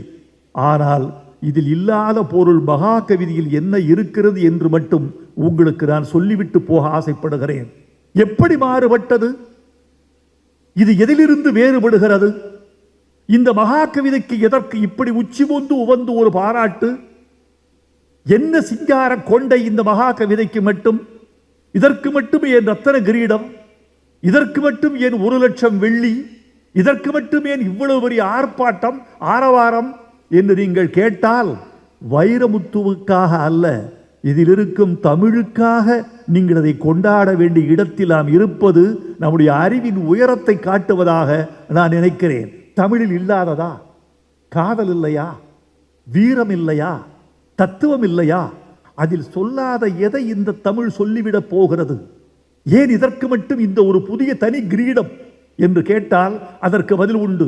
ஆனால் இதில் இல்லாத பொருள் மகா கவிதையில் என்ன இருக்கிறது என்று மட்டும் உங்களுக்கு நான் சொல்லிவிட்டு போக ஆசைப்படுகிறேன். எப்படி மாறுபட்டது? இது எதிலிருந்து வேறுபடுகிறது? இந்த மகா கவிதைக்கு எதற்கு இப்படி உச்சி மோந்து உவந்து ஒரு பாராட்டு? என்ன சிங்கார கொண்டை இந்த மகா கவிதைக்கு மட்டும்? இதற்கு மட்டும் என் ரத்தன கிரீடம், இதற்கு மட்டும் ஏன் 1,00,000 வெள்ளி, இதற்கு மட்டும் ஏன் இவ்வளவு பெரிய ஆர்ப்பாட்டம் ஆரவாரம் என்று நீங்கள் கேட்டால், வைரமுத்துவுக்காக அல்ல, இதில் இருக்கும் தமிழுக்காக நீங்கள் அதை கொண்டாட வேண்டிய இடத்தில் நாம் இருப்பது நம்முடைய அறிவின் உயரத்தை காட்டுவதாக நான் நினைக்கிறேன். தமிழில் இல்லாததா? காதல் இல்லையா? வீரம் இல்லையா? தத்துவம் இல்லையா? அதில் சொல்லாத எதை இந்த தமிழ் சொல்லிவிடப் போகிறது? ஏன் இதற்கு மட்டும் இந்த ஒரு புதிய தனி கிரீடம் என்று கேட்டால் அதற்கு பதில் உண்டு.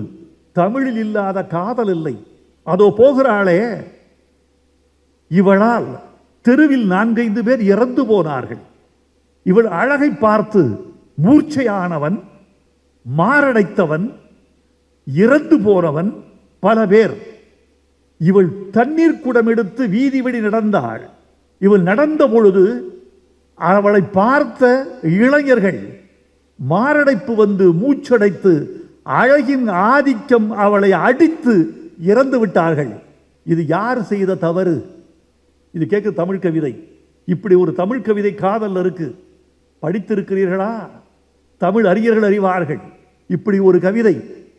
தமிழில் இல்லாத காதல் இல்லை. அதோ போகிறாளே, இவளால் தெருவில் 4-5 பேர் இறந்து போனார்கள். இவள் அழகை பார்த்து மூர்ச்சையானவன், மாரடைத்தவன், இறந்து போனவன் பல பேர். இவள் தண்ணீர் குடம் எடுத்து வீதி வழி நடந்தாள். இவள் நடந்த பொழுது அவளை பார்த்த இளைஞர்கள் மாரடைப்பு வந்து மூச்சடைத்து அழகின் ஆதிக்கம் அவளை அடித்து இறந்து விட்டார்கள். இது யார் செய்த தவறு? இது கேட்க தமிழ் கவிதை. இப்படி ஒரு தமிழ் கவிதை காதல் இருக்கு, படித்திருக்கிறீர்களா? தமிழ் அறிஞர்கள் அறிவார்கள். இப்படி ஒரு கவிதை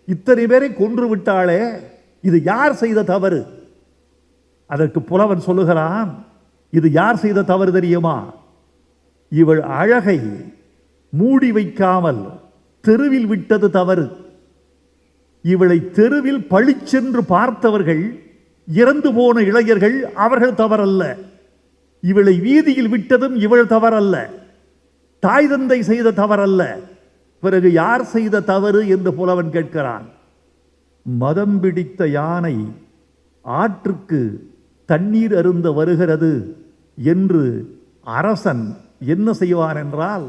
இத்தனை பேரை கொன்று விட்டாளே, இது யார் செய்த தவறு? அதற்கு புலவன் சொல்லுகிறான், இது யார் செய்த தவறு தெரியுமா? இவள் அழகை மூடி வைக்காமல் தெருவில் விட்டது தவறு. இவளை தெருவில் பழிச்சென்று பார்த்தவர்கள், இறந்து போன இளைஞர்கள், அவர்கள் தவறல்ல. இவளை வீதியில் விட்டதும் இவள் தவறல்ல. தாய் தந்தை செய்த தவறல்ல. பிறகு யார் செய்த தவறு என்று புலவன் கேட்கிறான். மதம் பிடித்த யானை ஆற்றுக்கு தண்ணீர் அருந்த வருகிறது என்று அரசன் என்ன செய்வான் என்றால்,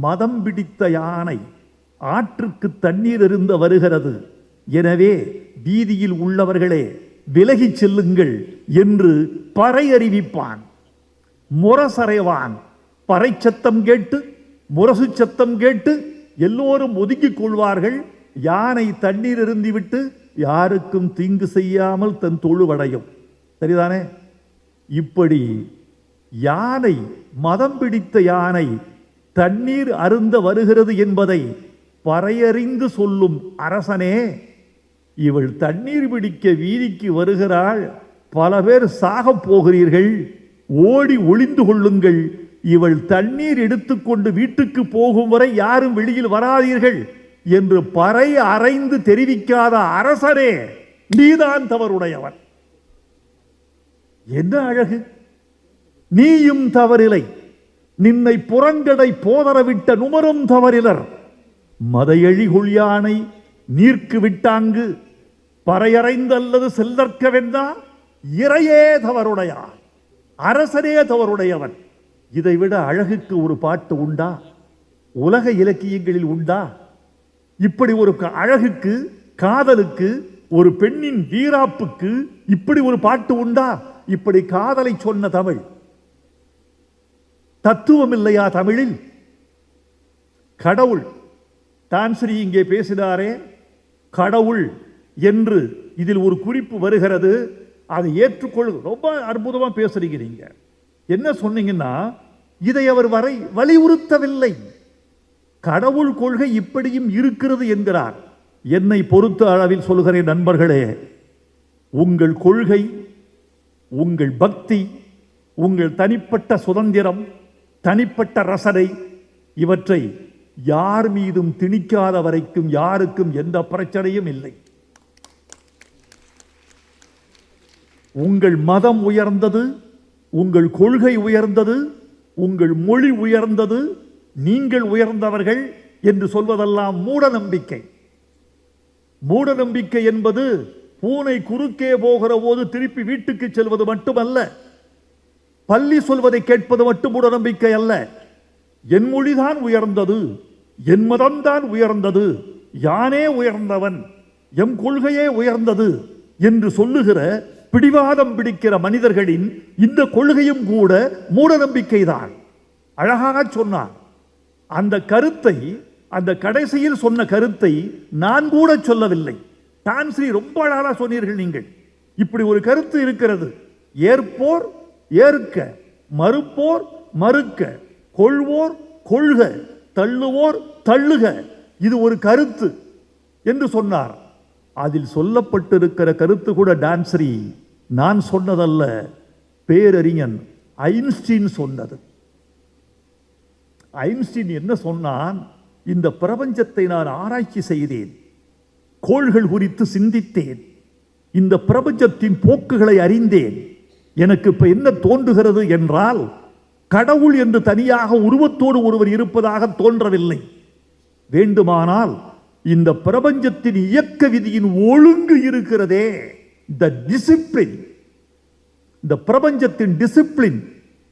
மதம் பிடித்த யானை ஆற்றுக்கு தண்ணீர் அருந்த வருகிறது, எனவே வீதியில் உள்ளவர்களே விலகிச் செல்லுங்கள் என்று பறை அறிவிப்பான். முரசறைவான். பறை சத்தம் கேட்டு, முரசு சத்தம் கேட்டு எல்லோரும் ஒதுக்கிக் கொள்வார்கள். யானை தண்ணீர் அருந்திவிட்டு யாருக்கும் தீங்கு செய்யாமல் தன் தொழுவடையும். சரிதானே? இப்படி யானை, மதம் பிடித்த யானை தண்ணீர் அருந்த வருகிறது என்பதை பறையறிந்து சொல்லும் அரசனே, இவள் தண்ணீர் பிடிக்க வீதிக்கு வருகிறாள், பல பேர் சாகப் போகிறீர்கள் ஓடி ஒளிந்து கொள்ளுங்கள், இவள் தண்ணீர் எடுத்துக்கொண்டு வீட்டுக்கு போகும் வரை யாரும் வெளியில் வராதீர்கள் என்று பறை அறைந்து தெரிவிக்காத அரசரே, நீதான் தவறுடையவன். என்ன அழகு! நீயும் தவறில்லை, நின்னை புறங்கடை போதரவிட்ட நுமரும் தவறிலர். மதையழி கொள்யானை நீர்க்கு விட்டாங்கு பறையறைந்தல்லது செல்லற்க வென்றா இறையே தவறுடையார், அரசரே தவறுடையவன். இதைவிட அழகுக்கு ஒரு பாட்டு உண்டா? உலக இலக்கியங்களில் உண்டா? இப்படி ஒரு அழகுக்கு, காதலுக்கு, ஒரு பெண்ணின் வீராப்புக்கு இப்படி ஒரு பாட்டு உண்டா? இப்படி காதலை சொன்ன தமிழ் தத்துவம் இல்லையா தமிழில்? கடவுள், தான்ஸ்ரீ இங்கே பேசினாரே, கடவுள் என்று இதில் ஒரு குறிப்பு வருகிறது. அதை ஏற்றுக்கொள். ரொம்ப அற்புதமா பேசுறீங்க. நீங்க என்ன சொன்னீங்கன்னா, இதை அவர் வலியுறுத்தவில்லை. கடவுள் கொள்கை இப்படியும் இருக்கிறது என்கிறார். என்னை பொறுத்த அளவில் சொல்கிறேன் நண்பர்களே, உங்கள் கொள்கை, உங்கள் பக்தி, உங்கள் தனிப்பட்ட சுதந்திரம், தனிப்பட்ட ரசனை, இவற்றை யார் மீதும் திணிக்காத வரைக்கும் யாருக்கும் எந்த பிரச்சனையும் இல்லை. உங்கள் மதம் உயர்ந்தது, உங்கள் கொள்கை உயர்ந்தது, உங்கள் மொழி உயர்ந்தது, நீங்கள் உயர்ந்தவர்கள் என்று சொல்வதெல்லாம் மூட நம்பிக்கை. மூட நம்பிக்கை என்பது பூனை குறுக்கே போகிற போது திருப்பி வீட்டுக்கு செல்வது மட்டுமல்ல, பள்ளி சொல்வதை கேட்பது மட்டும் மூட நம்பிக்கை அல்ல. என் மொழிதான் உயர்ந்தது, என் மதம்தான் உயர்ந்தது, யானே உயர்ந்தவன், எம் கொள்கையே உயர்ந்தது என்று சொல்லுகிற பிடிவாதம் பிடிக்கிற மனிதர்களின் இந்த கொள்கையும் கூட மூட நம்பிக்கைதான். அழகாக சொன்னார். அந்த கருத்தை, அந்த கடைசியில் சொன்ன கருத்தை நான் கூட சொல்லவில்லை. தான்ஸ்ரீ ரொம்ப அழகாக சொன்னீர்கள். நீங்கள் இப்படி ஒரு கருத்து இருக்கிறது, ஏற்போர் ஏற்க, மறுப்போர் மறுக்க, கொள்வோர் கொள்க, தள்ளுவோர் தள்ளுக, இது ஒரு கருத்து என்று சொன்னார். அதில் சொல்லப்பட்டிருக்கிற கருத்து கூட டான்ஸ்ரீ நான் சொன்னதல்ல, பேரறிஞன் ஐன்ஸ்டீன் சொன்னது. ஐன்ஸ்டீன் என்ன சொன்னான்? இந்த பிரபஞ்சத்தை நான் ஆராய்ச்சி செய்தேன், கோள்கள் குறித்து சிந்தித்தேன், இந்த பிரபஞ்சத்தின் போக்குகளை அறிந்தேன். எனக்கு இப்ப என்ன தோன்றுகிறது என்றால், கடவுள் என்று தனியாக உருவத்தோடு ஒருவர் இருப்பதாக தோன்றவில்லை. வேண்டுமானால் இந்த பிரபஞ்சத்தின் இயக்க விதியின் ஒழுங்கு இருக்கிறதே, இந்த டிசிப்ளின், இந்த பிரபஞ்சத்தின் டிசிப்ளின்,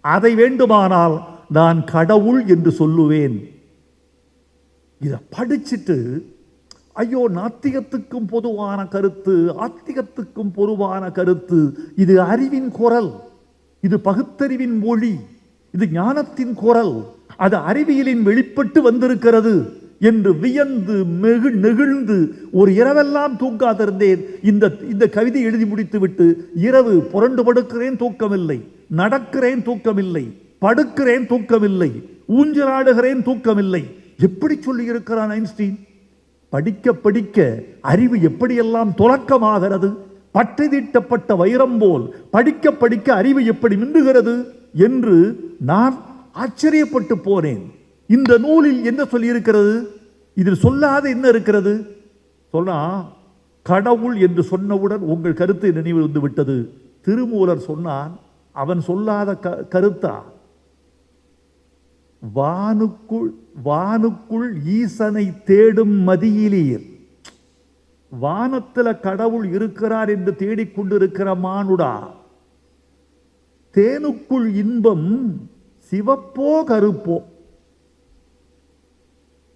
அதை வேண்டுமானால் நான் கடவுள் என்று சொல்லுவேன். இதை படிச்சுட்டு ஐயோ, நாத்திகத்துக்கும் பொதுவான கருத்து, ஆத்திகத்துக்கும் பொதுவான கருத்து, இது அறிவின் குரல், இது பகுத்தறிவின் மொழி, இது ஞானத்தின் குரல், அது அறிவியலின் வெளிப்பட்டு வந்திருக்கிறது என்று வியந்து நெகிழ்ந்து ஒரு இரவெல்லாம் தூங்காதிருந்தேன். இந்த கவிதை எழுதி முடித்து விட்டு இரவு புரண்டு படுக்கிறேன், தூக்கமில்லை, நடக்கிறேன், தூக்கமில்லை, படுக்கிறேன், தூக்கமில்லை, ஊஞ்சலாடுகிறேன், தூக்கமில்லை. எப்படி சொல்லி இருக்கிறான் ஐன்ஸ்டீன்? படிக்க படிக்க அறிவு எப்படியெல்லாம் துலக்கமாகிறது, பட்டை தீட்டப்பட்ட வைரம் போல் படிக்க படிக்க அறிவு எப்படி மின்னுகிறது என்று நான் ஆச்சரியப்பட்டு போனேன். இந்த நூலில் என்ன சொல்லி இருக்கிறது? இதில் சொல்லாத என்ன இருக்கிறது? சொன்னா, கடவுள் என்று சொன்னவுடன் உங்கள் கருத்து நினைவு வந்து விட்டது. திருமூலர் சொன்னான், அவன் சொல்லாத கருத்தா? வானுக்குள் ஈசனை தேடும் மதியிலீர். வானத்துல கடவுள் இருக்கிறார் என்று தேடிக்கொண்டிருக்கிற மானுடா, தேனுக்குள் இன்பம் சிவப்போ கருப்போ?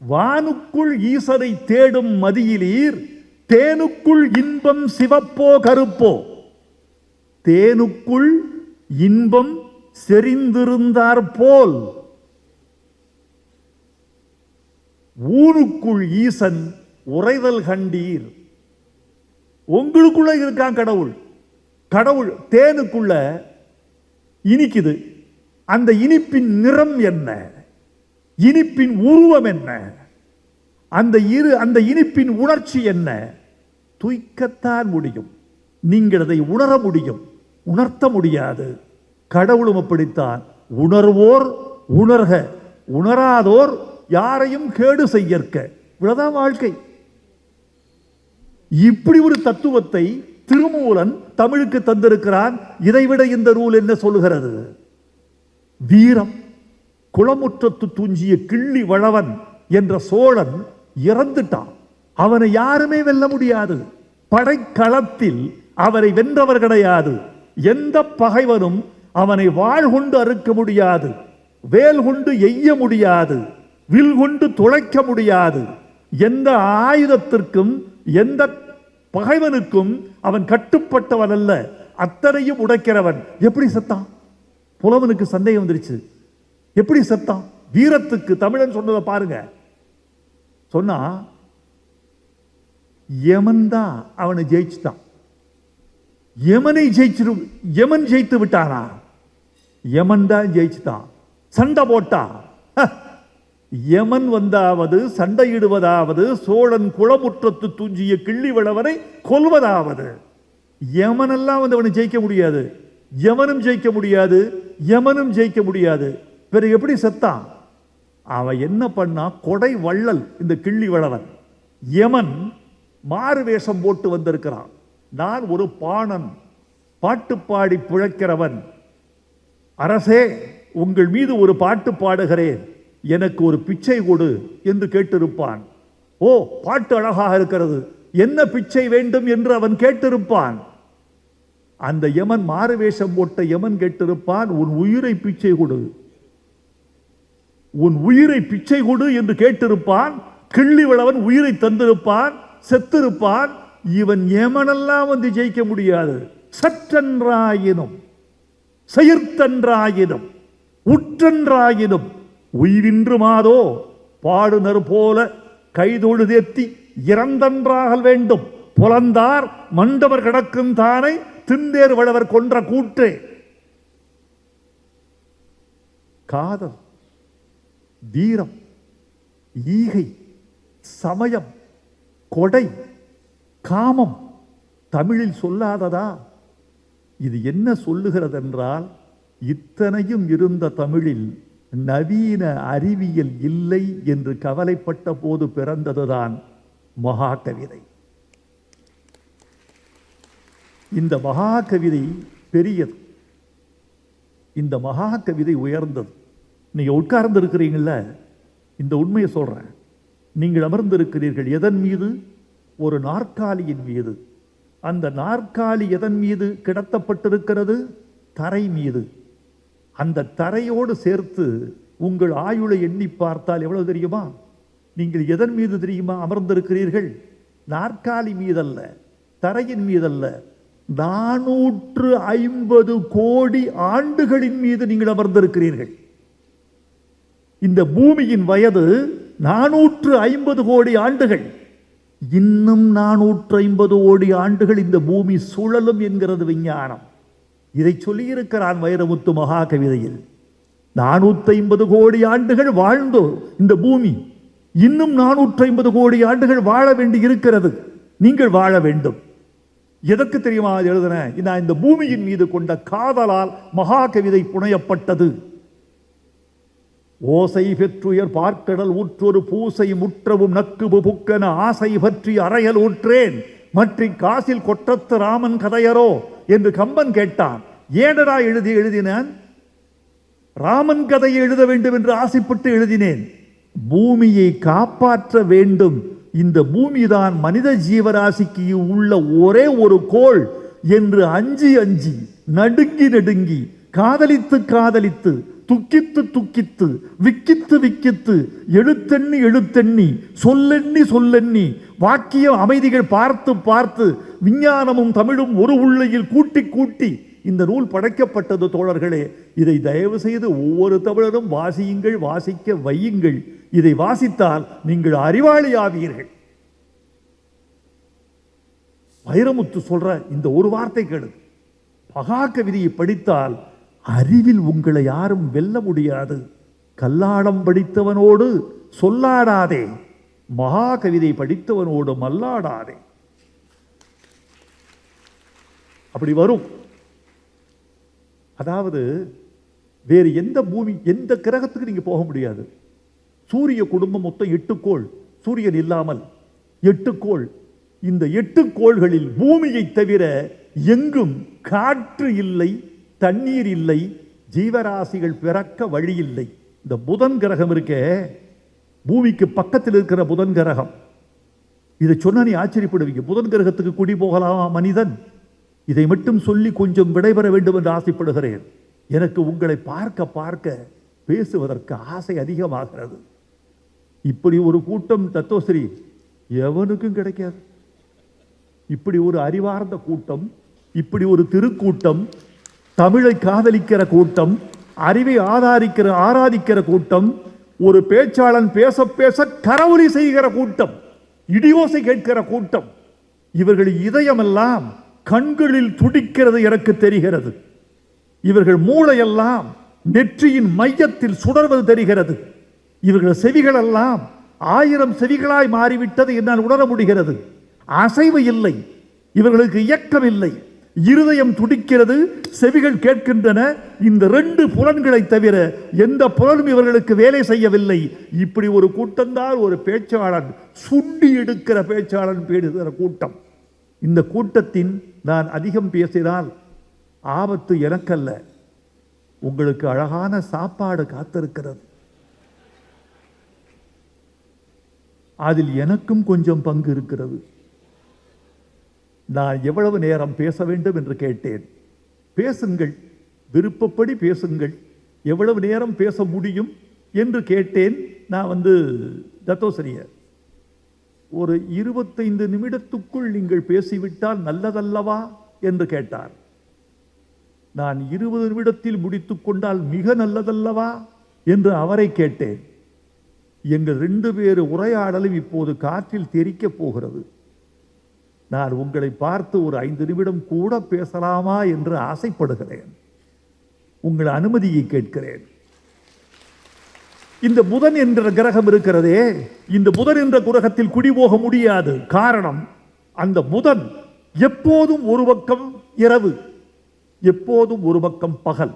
வானுக்குள் ஈசனை தேடும் மதியிலீர், தேனுக்குள் இன்பம் சிவப்போ கருப்போ? தேனுக்குள் இன்பம் செறிந்திருந்தார் போல் ஊருக்குள் ஈசன் உறைதல் கண்டீர். உங்களுக்குள்ள இருக்கான் கடவுள். கடவுள் தேனுக்குள்ள இனிக்குது. அந்த இனிப்பின் நிறம் என்ன? இனிப்பின் உருவம் என்ன? அந்த இனிப்பின் உணர்ச்சி என்ன? துய்க்கத்தான் முடியும். நீங்கள் அதை உணர முடியும், உணர்த்த முடியாது. கடவுளும் அப்படித்தான். உணர்வோர் உணர்க, உணராதோர் யாரையும் கேடு செய்யற்க. இவ்வளவுதான் வாழ்க்கை. இப்படி ஒரு தத்துவத்தை திருமூலன் தமிழுக்கு தந்திருக்கிறான். இதைவிட இந்த நூல் என்ன சொல்லுகிறது? வீரம். குளமுற்றத்து துஞ்சிய கிள்ளி வளவன் என்ற சோழன் இறந்துட்டான். அவனை யாருமே வெல்ல முடியாது. படைக்களத்தில் அவரை வென்றவர் கிடையாது. எந்த பகைவனும் அவனை வாழ் கொண்டு அறுக்க முடியாது, வேல் கொண்டு எய்ய முடியாது, வில் கொண்டு துளைக்க முடியாது. எந்த ஆயுதத்திற்கும் எந்த பகைவனுக்கும் அவன் கட்டுப்பட்டவன் அல்ல. அத்தனையும் உடைக்கிறவன். எப்படி செத்தான்? புலவனுக்கு சந்தேகம் வந்துருச்சு. எப்படி செத்தான்? வீரத்துக்கு தமிழன் சொன்னதை பாருங்க. சொன்னா யமன் தான் அவனை ஜெயிச்சுட்டான். யமன் ஜெயித்து விட்டானா? யமன் தான் ஜெயிச்சுட்டான். சண்டை போட்டா யமன் வந்தாவது, சண்டையிடுவதாவது, சோழன் குளமுற்றத்து துஞ்சிய கிள்ளி வளவனை கொல்வதாவது. யமனெல்லாம் வந்து அவனை ஜெயிக்க முடியாது. யமனும் ஜெயிக்க முடியாது, யமனும் ஜெயிக்க முடியாது. பிறகு எப்படி செத்தான்? அவன் என்ன பண்ணா? கொடை வள்ளல் இந்த கிள்ளி வளவன். யமன் மாறு வேஷம் போட்டு வந்திருக்கிறான். நான் ஒரு பாணன், பாட்டு பாடி பிழைக்கிறவன். அரசே, உங்கள் மீது ஒரு பாட்டு பாடுகிறேன், எனக்கு ஒரு பிச்சை கொடு என்று கேட்டிருப்பான். ஓ, பாட்டு அழகாக இருக்கிறது, என்ன பிச்சை வேண்டும் என்று அவன் கேட்டிருப்பான். அந்த யமன், மாறுவேஷம் போட்ட யமன் கேட்டிருப்பான், உன் உயிரை பிச்சை கொடு, உன் உயிரை பிச்சை கொடு என்று கேட்டிருப்பான். கிள்ளி வளவன் உயிரை தந்திருப்பான், செத்திருப்பான். இவன் யமனெல்லாம் வந்து ஜெயிக்க முடியாது. சற்றன்றாயினும் செயற்தன்றாயினும் உற்றன்றாயினும் உயிரின்று மாதோ பாடுனர் போல கைதொழுதேத்தி இறந்தன்றாகல் வேண்டும். புலந்தார் மண்டவர் கிடக்கும் தானை திண்டேர் வளவர் கொன்ற கூற்றே. காதல், வீரம், ஈகை, சமயம், கொடை, காமம் தமிழில் சொல்லாததா? இது என்ன சொல்லுகிறது என்றால், இத்தனையும் இருந்த தமிழில் நவீன அறிவியல் இல்லை என்று கவலைப்பட்ட போது பிறந்ததுதான் மகாகவிதை. இந்த மகாகவிதை பெரியது, இந்த மகாகவிதை உயர்ந்தது. நீங்க உட்கார்ந்து இருக்கிறீங்கல்ல, இந்த உண்மையை சொல்றேன். நீங்கள் அமர்ந்திருக்கிறீர்கள் எதன் மீது? ஒரு நாற்காலியின் மீது. அந்த நாற்காலி எதன் மீது கிடத்தப்பட்டிருக்கிறது? தரை மீது. அந்த தரையோடு சேர்த்து உங்கள் ஆயுளை எண்ணி பார்த்தால் எவ்வளவு தெரியுமா? நீங்கள் எதன் மீது தெரியுமா அமர்ந்திருக்கிறீர்கள்? நாற்காலி மீதல்ல, தரையின் மீதல்ல, 450 கோடி ஆண்டுகளின் மீது நீங்கள் அமர்ந்திருக்கிறீர்கள். இந்த பூமியின் வயது 450 கோடி ஆண்டுகள். இன்னும் 450 கோடி ஆண்டுகள் இந்த பூமி சுழலும் என்கிறது விஞ்ஞானம். இதை சொல்லியிருக்கிறான் வைரமுத்து மகாகவிதையில். 450 கோடி ஆண்டுகள் வாழ்ந்தோ இந்த பூமி, இன்னும் 450 கோடி ஆண்டுகள் வாழ வேண்டி இருக்கிறது. நீங்கள் வாழ வேண்டும். எதற்கு தெரியுமா எழுதுனேன்? நான் இந்த பூமியின் மீது கொண்ட காதலால் மகாகவிதை புனையப்பட்டது. ஓசை பெற்றுயர் பார்க்கடல் ஊற்றொரு பூசை முற்றவும் நக்குபு புக்கன ஆசை பற்றி அறையல் ஊற்றேன் மற்றி காசில் கொற்றத்து ராமன் கதையரோ என்று கம்பன் கேட்டான். ஏனடா எழுதினேன்? ராமன் கதையை எழுத வேண்டும் என்று ஆசைப்பட்டு எழுதினேன். பூமியை காப்பாற்ற வேண்டும். இந்த பூமிதான் மனித ஜீவராசிக்கு உள்ள ஒரே ஒரு கோள் என்று அஞ்சி அஞ்சி நடுங்கி நடுங்கி காதலித்து காதலித்து துக்கித்து துக்கித்து விக்கித்து விக்கித்து எழுத்தெண்ணி எழுத்தெண்ணி சொல்லெண்ணி சொல்லெண்ணி வாக்கிய அமைதிகள் பார்த்து பார்த்து விஞ்ஞானமும் தமிழும் ஒரு உள்ளையில் கூட்டி கூட்டி இந்த நூல் படைக்கப்பட்டது. தோழர்களே, இதை தயவு செய்து ஒவ்வொரு தமிழரும் வாசியுங்கள், வாசிக்க வையுங்கள். இதை வாசித்தால் நீங்கள் அறிவாளி ஆவீர்கள். வைரமுத்து சொல்ற இந்த ஒரு வார்த்தை கேளு. மகாகவிதையை படித்தால் அறிவில் உங்களை யாரும் வெல்ல முடியாது. கல்லாடம் படித்தவனோடு சொல்லாடாதே, மகாகவிதை படித்தவனோடு மல்லாடாதே. அப்படி வரும். அதாவது வேறு எந்த பூமி, எந்த கிரகத்துக்கு நீங்க போக முடியாது. சூரிய குடும்பம் மொத்தம் 8 கோள், சூரியன் இல்லாமல் 8 கோள். இந்த 8 கோள்களில் பூமியை தவிர எங்கும் காற்று இல்லை, தண்ணீர் இல்லை, ஜீவராசிகள் பிறக்க வழி இல்லை. இந்த புதன் கிரகம் இருக்கே, பூமிக்கு பக்கத்தில் இருக்கிற புதன் கிரகம், இதை சொன்னா நீ ஆச்சரியப்படுவீங்க. புதன் கிரகத்துக்கு குடி போகலாமா மனிதன்? இதை மட்டும் சொல்லி கொஞ்சம் விடைபெற வேண்டும் என்று ஆசைப்படுகிறேன். எனக்கு உங்களை பார்க்க பார்க்க பேசுவதற்கு ஆசை அதிகமாகிறது. இப்படி ஒரு கூட்டம் தத்துவஸ்ரீ எவனுக்கும் கிடைக்காது. இப்படி ஒரு அறிவார்ந்த கூட்டம், இப்படி ஒரு திருக்கூட்டம், தமிழை காதலிக்கிற கூட்டம், அறிவை ஆராதிக்கிற கூட்டம், ஒரு பேச்சாளன் பேச பேச கரவொலி செய்கிற கூட்டம், இடியோசை கேட்கிற கூட்டம். இவர்கள் இதயமெல்லாம் கண்களில் துடிக்கிறது எனக்கு தெரிகிறது. இவர்கள் மூளையெல்லாம் நெற்றியின் மையத்தில் சுடர்வது தெரிகிறது. இவர்கள் செவிகளெல்லாம் 1000 செவிகளாய் மாறிவிட்டது என்னால் உணர முடிகிறது. அசைவு இல்லை, இவர்களுக்கு இயக்கம் இல்லை. இருதயம் துடிக்கிறது, செவிகள் கேட்கின்றன. இந்த 2 புலன்களை தவிர எந்த புலனும் இவர்களுக்கு வேலை செய்யவில்லை. இப்படி ஒரு கூட்டம்தான் ஒரு பேச்சாளன், சுண்டி எடுக்கிற பேச்சாளன் பேசுகிற கூட்டம். இந்த கூட்டத்தின் நான் அதிகம் பேசினால் ஆபத்து எனக்கல்ல, உங்களுக்கு அழகான சாப்பாடு காத்திருக்கிறது. அதில் எனக்கும் கொஞ்சம் பங்கு இருக்கிறது. நான் எவ்வளவு நேரம் பேச வேண்டும் என்று கேட்டேன். பேசுங்கள், விருப்பப்படி பேசுங்கள். எவ்வளவு நேரம் பேச முடியும் என்று கேட்டேன். நான் தத்தோசரிய ஒரு 25 நிமிடத்துக்குள் நீங்கள் பேசிவிட்டால் நல்லதல்லவா என்று கேட்டார். நான் 20 நிமிடத்தில் முடித்துக் கொண்டால் மிக நல்லதல்லவா என்று அவரை கேட்டேன். எங்கள் 2 பேர் உரையாடலும் இப்போது காற்றில் தெரிக்கப் போகிறது. நான் உங்களை பார்த்து ஒரு 5 நிமிடம் கூட பேசலாமா என்று ஆசைப்படுகிறேன். உங்கள் அனுமதியை கேட்கிறேன். இந்த புதன் என்ற கிரகம் இருக்கிறதே, இந்த புதன் என்ற கிரகத்தில் குடிபோக முடியாது. காரணம், அந்த புதன் எப்போதும் ஒரு பக்கம் இரவு, எப்போதும் ஒரு பக்கம் பகல்.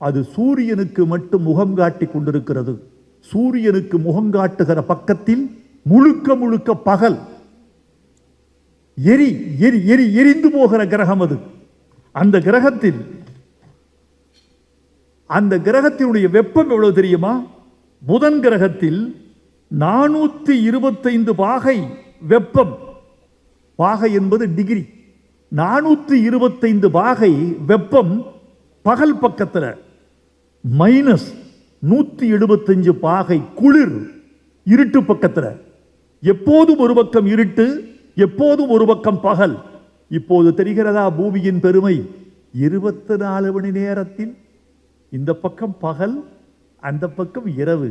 அது சூரியனுக்கு மட்டும் முகம் காட்டி கொண்டிருக்கிறது. சூரியனுக்கு முகம் காட்டுகிற பக்கத்தில் முழுக்க முழுக்க பகல். எரிந்து போகிற கிரகம் அது. அந்த கிரகத்தினுடைய வெப்பம் எவ்வளவு தெரியுமா? புதன் கிரகத்தில் 425 பாகை வெப்பம். பாகை என்பது டிகிரி. 425 பாகை வெப்பம் பகல் பக்கத்தில், -175 பாகை குளிர் இருட்டு பக்கத்தில். எப்போதும் ஒரு பக்கம் இருட்டு, எப்போதும் ஒரு பக்கம் பகல். இப்போது தெரிகிறதா பூமியின் பெருமை? 24 மணி நேரத்தில் இந்த பக்கம் பகல், அந்த பக்கம் இரவு.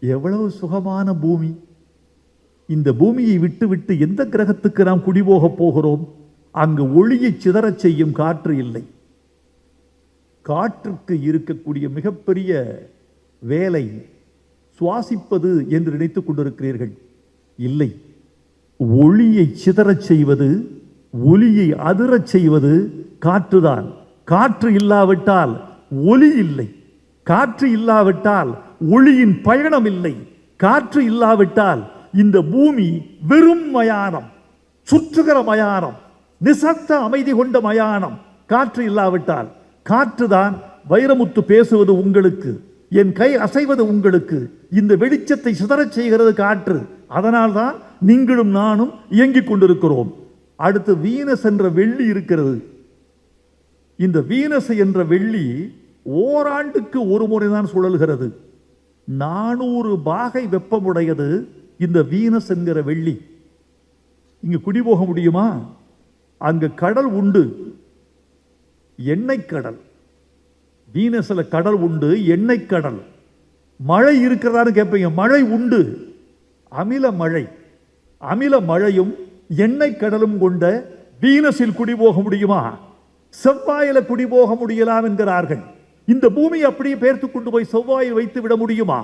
எவ்வளவு சுகமான பூமி! இந்த பூமியை விட்டு எந்த கிரகத்துக்கு நாம் குடிபோக போகிறோம்? அங்கு ஒளியை சிதறச் செய்யும் காற்று இல்லை. காற்றுக்கு இருக்கக்கூடிய மிகப்பெரிய வேலை சுவாசிப்பது என்று நினைத்துக் கொண்டிருக்கிறீர்கள். இல்லை, ஒளியை சிதறச் செய்வது, ஒளியை அதிரச் செய்வது காற்றுதான். காற்று இல்லாவிட்டால் ஒளி இல்லை. காற்று இல்லாவிட்டால் ஒளியின் பயணம் இல்லை. காற்று இல்லாவிட்டால் இந்த பூமி வெறும் மயானம், சுற்றுகிற மயானம், நிசப்த அமைதி கொண்ட மயானம். காற்று இல்லாவிட்டால். காற்றுதான் வைரமுத்து பேசுவது உங்களுக்கு, என் கை அசைவது உங்களுக்கு, இந்த வெளிச்சத்தை சிதறச் செய்கிறது காற்று. அதனால்தான் நீங்களும் நானும் இயங்கிக் கொண்டிருக்கிறோம். அடுத்து வீனஸ் என்ற வெள்ளி இருக்கிறது. இந்த வீனஸ் என்ற வெள்ளி ஓராண்டுக்கு ஒரு முறைதான் சுழல்கிறது. 400 பாகை வெப்பமுடையது இந்த வீனஸ் என்கிற வெள்ளி. இங்கு குடிபோக முடியுமா? அங்கு கடல் உண்டு, எண்ணெய் கடல். வீனஸ்ல கடல் உண்டு, எண்ணெய் கடல். மழை இருக்கிறதான்னு கேட்பீங்க. மழை உண்டு, அமில மழை. அமில மழையும் எண்ணெய் கடலும் கொண்ட வீனஸில் குடிபோக முடியுமா? செவ்வாயில குடிபோக முடியலாம் என்கிறார்கள். இந்த பூமி அப்படியே பெயர்த்து கொண்டு போய் செவ்வாயில் வைத்து விட முடியுமா?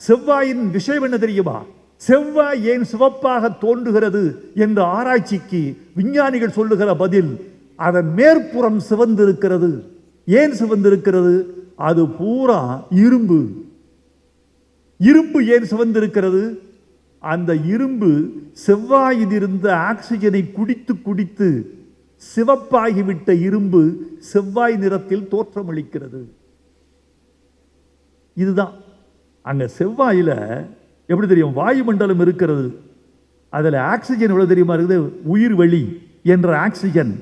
செவ்வாயின் விஷயம் என்ன தெரியுமா? செவ்வாய் ஏன் சிவப்பாக தோன்றுகிறது என்ற ஆராய்ச்சிக்கு விஞ்ஞானிகள் சொல்லுகிற பதில், அதன் மேற்புறம் சிவந்திருக்கிறது. ஏன் சிவந்திருக்கிறது? அது பூரா இரும்பு. இரும்பு ஏன் சிவந்திருக்கிறது? அந்த இரும்பு செவ்வாயில் இருந்த ஆக்சிஜனை குடித்து குடித்து சிவப்பாகிவிட்ட இரும்பு செவ்வாய் நிறத்தில் தோற்றமளிக்கிறது. இதுதான் அங்க செவ்வாயில எப்படி தெரியும்? வாயுமண்டலம் இருக்கிறது. அதுல ஆக்சிஜன் எவ்வளவு தெரியுமா இருக்குது? உயிர் வெளி என்ற ஆக்சிஜன்.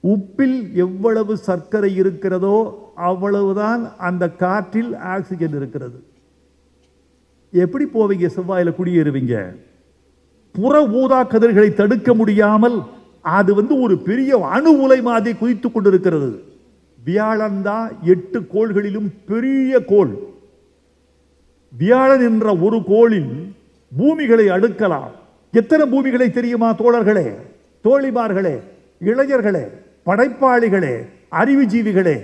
உப்பில் எவ்வளவு சர்க்கரை இருக்கிறதோ அவ்வளவுதான் அந்த காற்றில் ஆக்சிஜன் இருக்கிறது. எப்படி போவீங்க? செவ்வாயில குடியேறுவீங்க. புற ஊதா கதிர்களை தடுக்க முடியாமல் அது ஒரு பெரிய அணு உலை மாதிரி குதித்துக் கொண்டிருக்கிறது. வியாழன் தான் 8 கோள்களிலும் பெரிய கோள். வியாழன் என்ற ஒரு கோளில் பூமிகளை அடுக்கலாம். எத்தனை பூமிகளை தெரியுமா தோழர்களே, தோழிமார்களே, இளைஞர்களே, படைப்பாளிகளே, அறிவுஜீவிகளே?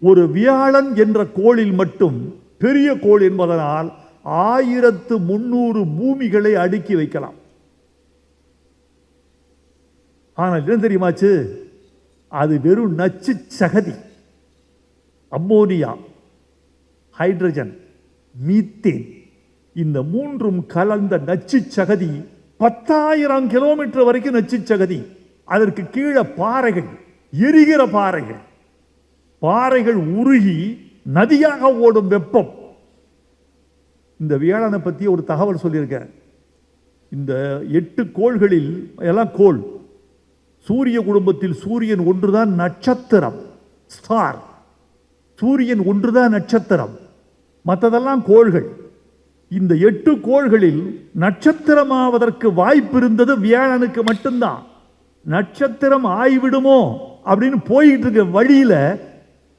ஒரு வியாழன் என்ற கோளில் மட்டும், பெரிய கோள் என்பதனால் 1300 பூமிகளை அடுக்கி வைக்கலாம். ஆனால் என்ன தெரியுமாச்சு? அது வெறும் நச்சு சகதி. அம்மோனியா, ஹைட்ரஜன், மீத்தேன், இந்த மூன்றும் கலந்த நச்சு சகதி 10,000 கிலோமீட்டர் வரைக்கும் நச்சு சகதி. அதற்கு கீழே பாறைகள், எரிகிற பாறைகள், பாறைகள் உருகி நதியாக ஓடும் வெப்பம். இந்த வியாழனை பற்றி ஒரு தகவல் சொல்லியிருக்கேன். இந்த 8 கோள்களில் எல்லாம் கோள். சூரிய குடும்பத்தில் சூரியன் ஒன்றுதான் நட்சத்திரம், ஸ்டார். சூரியன் ஒன்றுதான் நட்சத்திரம், மற்றதெல்லாம் கோள்கள். இந்த 8 கோள்களில் நட்சத்திரமாவதற்கு வாய்ப்பு இருந்தது வியாழனுக்கு மட்டும்தான். நட்சத்திரம் ஆய்விடுமோ அப்படின்னு போயிட்டு இருக்க வழியில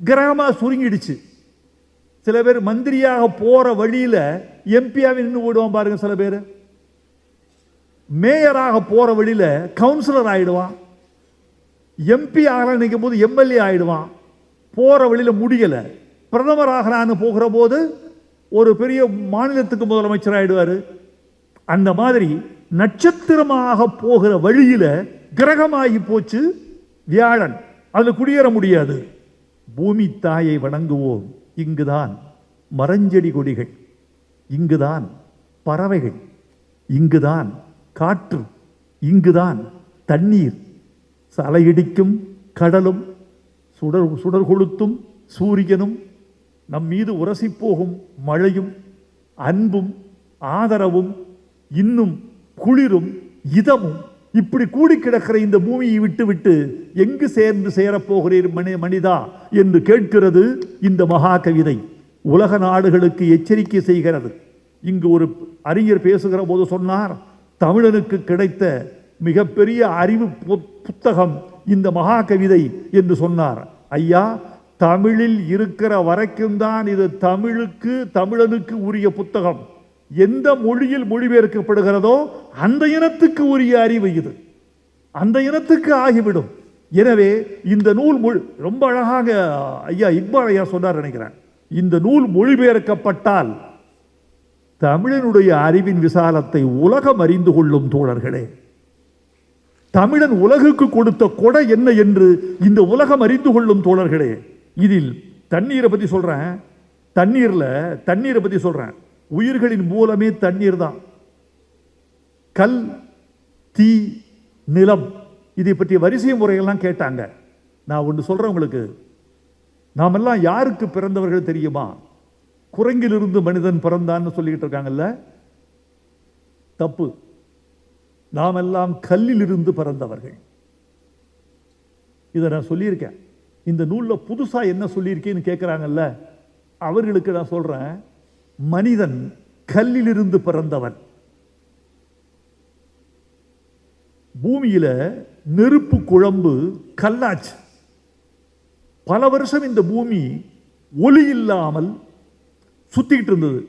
கிரகமா சுருங்கிடுச்சு. சில பேர் மந்திரியாக போற வழியில எம்பியாவை நின்று ஓடுவான் பாருங்க. சில பேர் மேயராக போற வழியில கவுன்சிலர் ஆயிடுவான். எம்பி ஆகலாம் நினைக்கும் போது எம்எல்ஏ ஆயிடுவான். போற வழியில முடியல. பிரதமர் ஆகலான்னு போகிற போது ஒரு பெரிய மாநிலத்துக்கு முதலமைச்சர் ஆயிடுவாரு. அந்த மாதிரி நட்சத்திரமாக போகிற வழியில கிரகமாகி போச்சு வியாழன். அதுல குடியேற முடியாது. பூமி தாயை வணங்குவோம். இங்குதான் மரஞ்செடி கொடிகள், இங்குதான் பறவைகள், இங்குதான் காற்று, இங்குதான் தண்ணீர். அலையடிக்கும் கடலும் சுடர் கொளுத்தும் சூரியனும் நம் மீது உரசி போகும் மழையும் அன்பும் ஆதரவும் இன்னும் குளிரும் இதமும் இப்படி கூடி கிடக்கிற இந்த பூமியை விட்டு விட்டு எங்கு சேர்ந்து சேரப்போகிறீர் மனிதா என்று கேட்கிறது இந்த மகா கவிதை. உலக நாடுகளுக்கு எச்சரிக்கை செய்கிறது. இங்கு ஒரு அறிஞர் பேசுகிற போது சொன்னார், தமிழனுக்கு கிடைத்த மிகப்பெரிய அறிவு புத்தகம் இந்த மகா கவிதை என்று சொன்னார். ஐயா, தமிழில் இருக்கிற வரைக்கும் தான் இது தமிழனுக்கு உரிய புத்தகம். எந்த மொழியில் மொழிபெயர்க்கப்படுகிறதோ அந்த இனத்துக்கு உரிய அறிவு இது. அந்த இனத்துக்கு ஆகிவிடும். எனவே இந்த நூல் ரொம்ப அழகாக ஐயா இக்பால் ஐயா சொன்னார் நினைக்கிறேன். இந்த நூல் மொழிபெயர்க்கப்பட்டால் தமிழனுடைய அறிவின் விசாலத்தை உலகம் அறிந்து கொள்ளும் தோழர்களே. தமிழன் உலகுக்கு கொடுத்த கொடை என்ன என்று இந்த உலகம் அறிந்து கொள்ளும் தோழர்களே. இதில் தண்ணீரை பத்தி சொல்றேன். தண்ணீரை பத்தி சொல்றேன். உயிர்களின் மூலமே தண்ணீர் தான். கல், தீ, நிலம், இதை பற்றிய வரிசை முறையெல்லாம் கேட்டாங்க. நான் ஒன்று சொல்றேன் உங்களுக்கு. நாமெல்லாம் யாருக்கு பிறந்தவர்கள் தெரியுமா? குரங்கிலிருந்து மனிதன் பிறந்தான்னு சொல்லிக்கிட்டு இருக்காங்கல்ல, தப்பு. நாமெல்லாம் கல்லிலிருந்து பிறந்தவர்கள். இதை நான் சொல்லியிருக்கேன். இந்த நூலில் புதுசா என்ன சொல்லியிருக்கேன்னு கேட்கிறாங்கல்ல, அவர்களுக்கு நான் சொல்றேன், மனிதன் கல்லிலிருந்து பிறந்தவன். பூமியில நெருப்பு குழம்பு கல்லாச்சு. பல வருஷம் இந்த பூமி ஒளி இல்லாமல் சுத்திக்கிட்டு இருந்தது.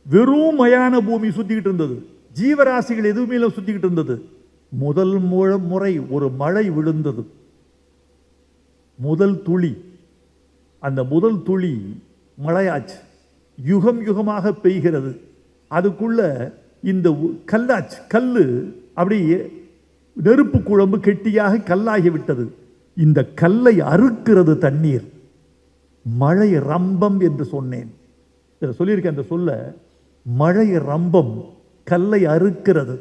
வெறும் மயான பூமி சுத்திக்கிட்டு இருந்தது. ஜீவராசிகள் எதுவுமே சுத்திக்கிட்டு இருந்தது. முதல் முறை ஒரு மழை விழுந்தது. முதல் துளி, அந்த முதல் துளி மழையாச்சு. யுகம் யுகமாக பெய்கிறது. அதுக்குள்ள இந்த கல்லாச்சு. கல்லு அப்படியே நெருப்பு குழம்பு கெட்டியாக கல்லாகி விட்டது. இந்த கல்லை அறுக்கிறது தண்ணீர். மழை ரம்பம் என்று சொன்னேன். இதில் சொல்லியிருக்கேன் அந்த சொல்ல, மழை ரம்பம் கல்லை அறுக்கிறது.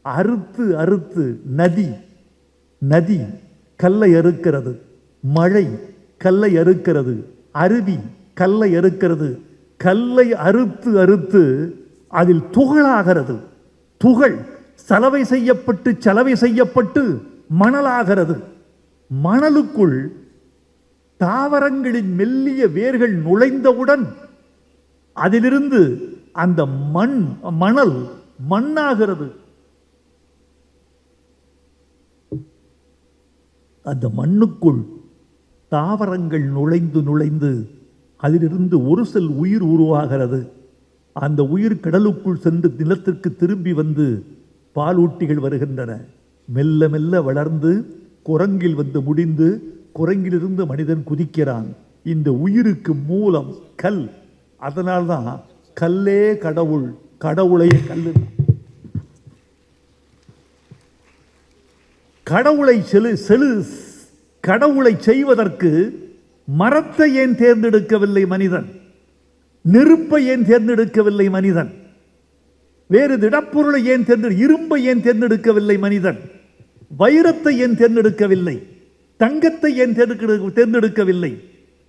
அறுத்து அறுத்து நதி நதி கல்லை அறுக்கிறது. மழை கல்லை அறுக்கிறது. அருவி கல்லை அறுக்கிறது. கல்லை அறுத்து அறுத்து அதில் துகளாகிறது. துகள் சலவை செய்யப்பட்டு மணலாகிறது. மணலுக்குள் தாவரங்களின் மெல்லிய வேர்கள் நுழைந்தவுடன் அதிலிருந்து அந்த மணல் மண்ணாகிறது. அந்த மண்ணுக்குள் தாவரங்கள் நுழைந்து அதிலிருந்து ஒரு செல் உயிர் உருவாகிறது. அந்த உயிர் கடலுக்குள் சென்று நிலத்திற்கு திரும்பி வந்து பாலூட்டிகள் வருகின்றன. மெல்ல மெல்ல வளர்ந்து குரங்கில் வந்து முடிந்து குரங்கிலிருந்து மனிதன் குதிக்கிறான். இந்த உயிருக்கு மூலம் கல். அதனால்தான் கல்லே கடவுள், கடவுளை கல்லு. கடவுளை செய்வதற்கு மரத்தை ஏன் தேர்ந்தெடுக்கவில்லை மனிதன்? நெருப்பை ஏன் தேர்ந்தெடுக்கவில்லை மனிதன்? வேறு திடப்பொருளை ஏன் இரும்பை ஏன் தேர்ந்தெடுக்கவில்லை மனிதன்? வைரத்தை ஏன் தேர்ந்தெடுக்கவில்லை? தங்கத்தை ஏன் தேர்ந்தெடுக்கவில்லை?